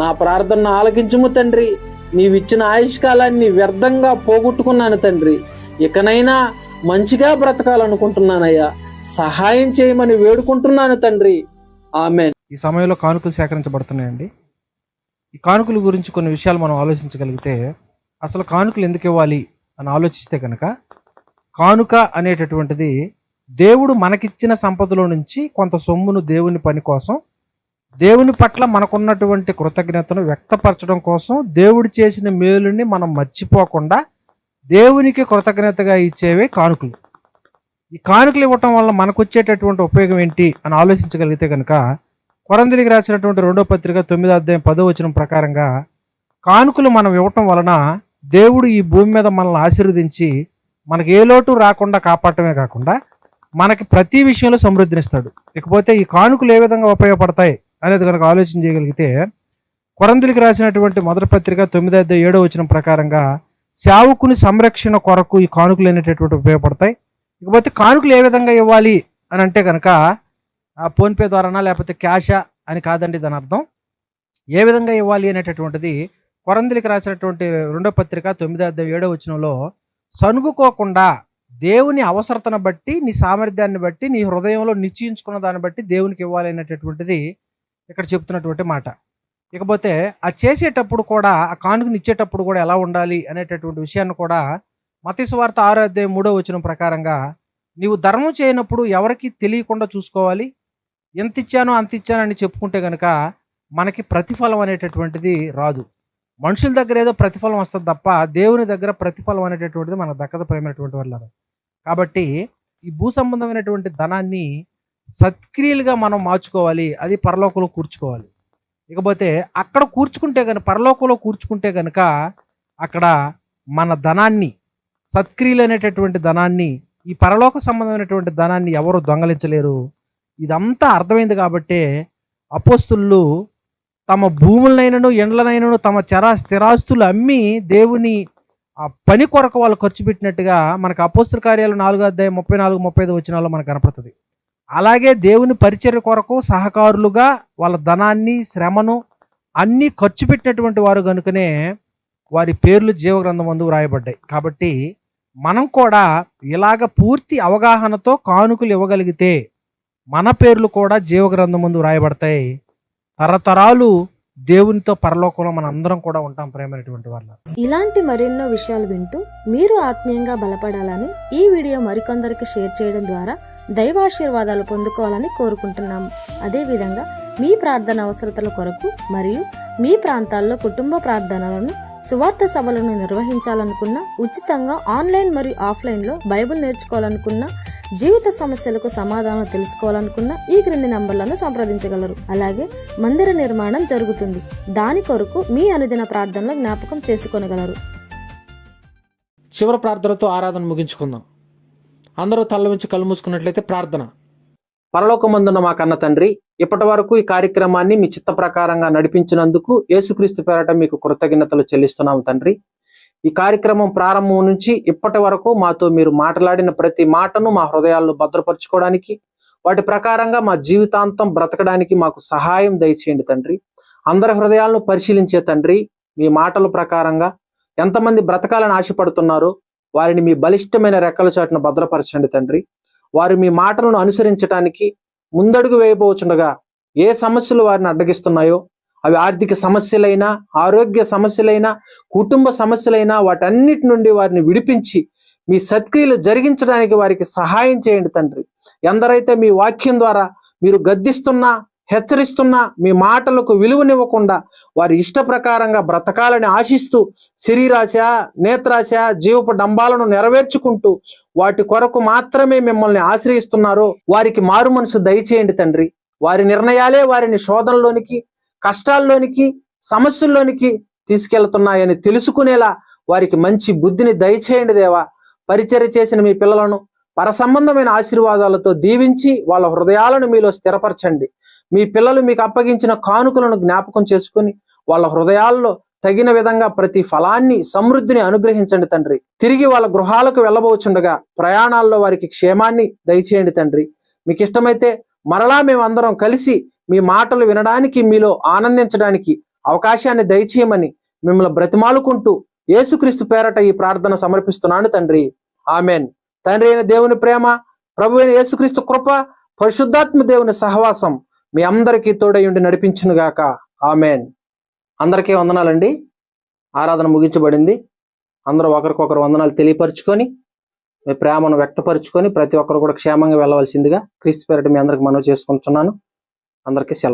నా ప్రార్థనను ఆలకించుము తండ్రి. నీవిచ్చిన ఆయుష్కాలాన్ని వ్యర్థంగా పోగొట్టుకున్నాను తండ్రి. ఇకనైనా మంచిగా బ్రతకాలనుకుంటున్నానయ్యా. సహాయం చేయమని వేడుకుంటున్నాను తండ్రి. ఆమేన్. ఈ సమయంలో కానుకలు సేకరించబడుతున్నాయండి. ఈ కానుకల గురించి కొన్ని విషయాలు మనం ఆలోచించగలిగితే, అసలు కానుకలు ఎందుకు ఇవ్వాలి అని ఆలోచిస్తే కనుక, కానుక అనేటటువంటిది దేవుడు మనకిచ్చిన సంపదలో నుంచి కొంత సొమ్మును దేవుని పని కోసం, దేవుని పట్ల మనకున్నటువంటి కృతజ్ఞతను వ్యక్తపరచడం కోసం, దేవుడు చేసిన మేలుని మనం మర్చిపోకుండా దేవునికి కృతజ్ఞతగా ఇచ్చేవే కానుకలు. ఈ కానుకలు ఇవ్వటం వల్ల మనకు వచ్చేటటువంటి ఉపయోగం ఏంటి అని ఆలోచించగలిగితే కనుక, కొరంథీయులకు రాసినటువంటి 2వ పత్రిక 9వ అధ్యాయం 10వ వచనం ప్రకారంగా, కానుకలు మనం ఇవ్వటం వలన దేవుడు ఈ భూమి మీద మనల్ని ఆశీర్వదించి మనకి ఏ లోటు రాకుండా కాపాడటమే కాకుండా మనకి ప్రతి విషయంలో సమృద్ధినిస్తాడు. ఇకపోతే ఈ కానుకలు ఏ విధంగా ఉపయోగపడతాయి అనేది కనుక ఆలోచన చేయగలిగితే, కొరంథీయులకు రాసినటువంటి 1వ పత్రిక 9వ అధ్యాయం 7వ వచనం ప్రకారంగా సేవకుని సంరక్షణ కొరకు ఈ కానుకలు అనేటటువంటి ఉపయోగపడతాయి. ఇకపోతే కానుకలు ఏ విధంగా ఇవ్వాలి అని అంటే కనుక, ఫోన్పే ద్వారానా లేకపోతే క్యాషా అని కాదండి దాని అర్థం. ఏ విధంగా ఇవ్వాలి అనేటటువంటిది కొరంథీయులకు రాసినటువంటి 2వ పత్రిక 9వ అధ్యాయం 7వ వచనంలో, సనుగుకోకుండా దేవుని అవసరతను బట్టి, నీ సామర్థ్యాన్ని బట్టి, నీ హృదయంలో నిశ్చయించుకున్న దాన్ని బట్టి దేవునికి ఇవ్వాలి అనేటటువంటిది ఇక్కడ చెప్తున్నటువంటి మాట. ఇకపోతే ఆ చేసేటప్పుడు కూడా, ఆ కానుకని ఇచ్చేటప్పుడు కూడా ఎలా ఉండాలి అనేటటువంటి విషయాన్ని కూడా మత్తయి సువార్త 6:3 ప్రకారంగా, నీవు ధర్మం చేయనప్పుడు ఎవరికి తెలియకుండా చూసుకోవాలి. ఎంత ఇచ్చానో అంత ఇచ్చానని చెప్పుకుంటే కనుక మనకి ప్రతిఫలం అనేటటువంటిది రాదు. మనుషుల దగ్గర ఏదో ప్రతిఫలం వస్తుంది తప్ప దేవుని దగ్గర ప్రతిఫలం అనేటటువంటిది మనకు దక్కదు ప్రేమైనటువంటి వాళ్ళారా. కాబట్టి ఈ భూ సంబంధమైనటువంటి ధనాన్ని సత్క్రియలుగా మనం మార్చుకోవాలి. అది పరలోకంలో కూర్చుకోవాలి. ఇకపోతే అక్కడ కూర్చుకుంటే కనుక, పరలోకంలో కూర్చుకుంటే కనుక అక్కడ మన ధనాన్ని, సత్క్రియలు అనేటటువంటి ధనాన్ని, ఈ పరలోక సంబంధమైనటువంటి ధనాన్ని ఎవరు దొంగలించలేరు. ఇదంతా అర్థమైంది కాబట్టే అపోస్తులు తమ భూములనైనను ఎండ్లనైనను తమ స్థిరాస్తులు అమ్మి దేవుని ఆ పని కొరకు వాళ్ళు ఖర్చు పెట్టినట్టుగా మనకు అపోస్తుల కార్యాలు 4:34-35 మనకు కనపడుతుంది. అలాగే దేవుని పరిచర్య కొరకు సహకారులుగా వాళ్ళ ధనాన్ని, శ్రమను అన్నీ ఖర్చు పెట్టినటువంటి వారు కనుకనే వారి పేర్లు జీవగ్రంథం ముందు వ్రాయబడ్డాయి. కాబట్టి మనం కూడా ఇలాగ పూర్తి అవగాహనతో కానుకలు ఇవ్వగలిగితే మన పేర్లు కూడా జీవగ్రంథం ముందు వ్రాయబడతాయి. తరతరాలు దేవునితో పరలోకంలో మన అందరం కూడా ఉంటాం ప్రేమైనటువంటి వాళ్ళ. ఇలాంటి మరెన్నో విషయాలు వింటూ మీరు ఆత్మీయంగా బలపడాలని ఈ వీడియో మరికొందరికి షేర్ చేయడం ద్వారా దైవాశీర్వాదాలు పొందుకోవాలని కోరుకుంటున్నాము. అదేవిధంగా మీ ప్రార్థన అవసరతల కొరకు మరియు మీ ప్రాంతాల్లో కుటుంబ ప్రార్థనలను, సువార్త సభలను నిర్వహించాలనుకున్న, ఉచితంగా ఆన్లైన్ మరియు ఆఫ్లైన్లో బైబిల్ నేర్చుకోవాలనుకున్న, జీవిత సమస్యలకు సమాధానం తెలుసుకోవాలనుకున్న ఈ క్రింది నంబర్లను సంప్రదించగలరు. అలాగే మందిర నిర్మాణం జరుగుతుంది. దాని కొరకు మీ అనుదిన ప్రార్థనలో జ్ఞాపకం చేసుకొనగలరు. చివరి ప్రార్థనతో ఆరాధన ముగించుకుందాం. అందరూ తల్ల వంచి కళ్ళు మూసుకున్నట్లయితే ప్రార్థన. పరలోకమందున్న మా కన్న తండ్రి, ఇప్పటి వరకు ఈ కార్యక్రమాన్ని మీ చిత్త ప్రకారంగా నడిపించినందుకు యేసుక్రీస్తు పేరట మీకు కృతజ్ఞతలు చెల్లిస్తున్నాము తండ్రి. ఈ కార్యక్రమం ప్రారంభం నుంచి ఇప్పటి వరకు మాతో మీరు మాట్లాడిన ప్రతి మాటను మా హృదయాల్లో భద్రపరచుకోవడానికి, వాటి ప్రకారంగా మా జీవితాంతం బ్రతకడానికి మాకు సహాయం దయచేయండి తండ్రి. అందరి హృదయాలను పరిశీలించే తండ్రి, మీ మాటల ప్రకారంగా ఎంతమంది బ్రతకాలని ఆశపడుతున్నారో వారిని మీ బలిష్టమైన రెక్కల చాటున భద్రపరచండి తండ్రి. వారు మీ మాటలను అనుసరించడానికి ముందడుగు వేయబోచుండగా ఏ సమస్యలు వారిని అడ్డగిస్తున్నాయో, అవి ఆర్థిక సమస్యలైనా, ఆరోగ్య సమస్యలైనా, కుటుంబ సమస్యలైనా, వాటన్నిటి నుండి వారిని విడిపించి మీ సత్క్రియలు జరిగించడానికి వారికి సహాయం చేయండి తండ్రి. ఎందరైతే మీ వాక్యం ద్వారా మీరు గద్దిస్తున్నా, హెచ్చరిస్తున్నా, మీ మాటలకు విలువనివ్వకుండా వారి ఇష్ట ప్రకారంగా బ్రతకాలని ఆశిస్తూ శరీరాశ, నేత్రాశ, జీవపు డంబాలను నెరవేర్చుకుంటూ వాటి కొరకు మాత్రమే మిమ్మల్ని ఆశ్రయిస్తున్నారో వారికి మారు మనసు దయచేయండి తండ్రి. వారి నిర్ణయాలే వారిని శోధనలోనికి, కష్టాల్లోనికి, సమస్యల్లోనికి తీసుకెళ్తున్నాయని తెలుసుకునేలా వారికి మంచి బుద్ధిని దయచేయండి దేవా. పరిచర్య చేసిన మీ పిల్లలను పరసంబంధమైన ఆశీర్వాదాలతో దీవించి వాళ్ళ హృదయాలను మీలో స్థిరపరచండి. మీ పిల్లలు మీకు అప్పగించిన కానుకలను జ్ఞాపకం చేసుకుని వాళ్ళ హృదయాల్లో తగిన విధంగా ప్రతి ఫలాన్ని, సమృద్ధిని అనుగ్రహించండి తండ్రి. తిరిగి వాళ్ళ గృహాలకు వెళ్ళబోచుండగా ప్రయాణాల్లో వారికి క్షేమాన్ని దయచేయండి తండ్రి. మీకు ఇష్టమైతే మరలా మేమందరం కలిసి మీ మాటలు వినడానికి, మీలో ఆనందించడానికి అవకాశాన్ని దయచేయమని మిమ్మల్ని బ్రతిమాలుకుంటూ యేసుక్రీస్తు పేరట ఈ ప్రార్థన సమర్పిస్తున్నాను తండ్రి. ఆమెన్. తండ్రి అయిన దేవుని ప్రేమ, ప్రభు అయిన యేసుక్రీస్తు కృప, పరిశుద్ధాత్మ దేవుని సహవాసం మీ అందరికీ తోడయుండి నడిపించునుగాక. ఆమెన్. అందరికీ వందనాలండి. ఆరాధన ముగించబడింది. అందరూ ఒకరికొకరు వందనాలు తెలియపరుచుకొని మీ ప్రేమను వ్యక్తపరుచుకొని ప్రతి ఒక్కరు కూడా క్షేమంగా వెళ్ళవలసిందిగా క్రీస్తు పేరట మీ అందరికి మనవి చేసుకుంటున్నాను. అందరికీ సెలవు.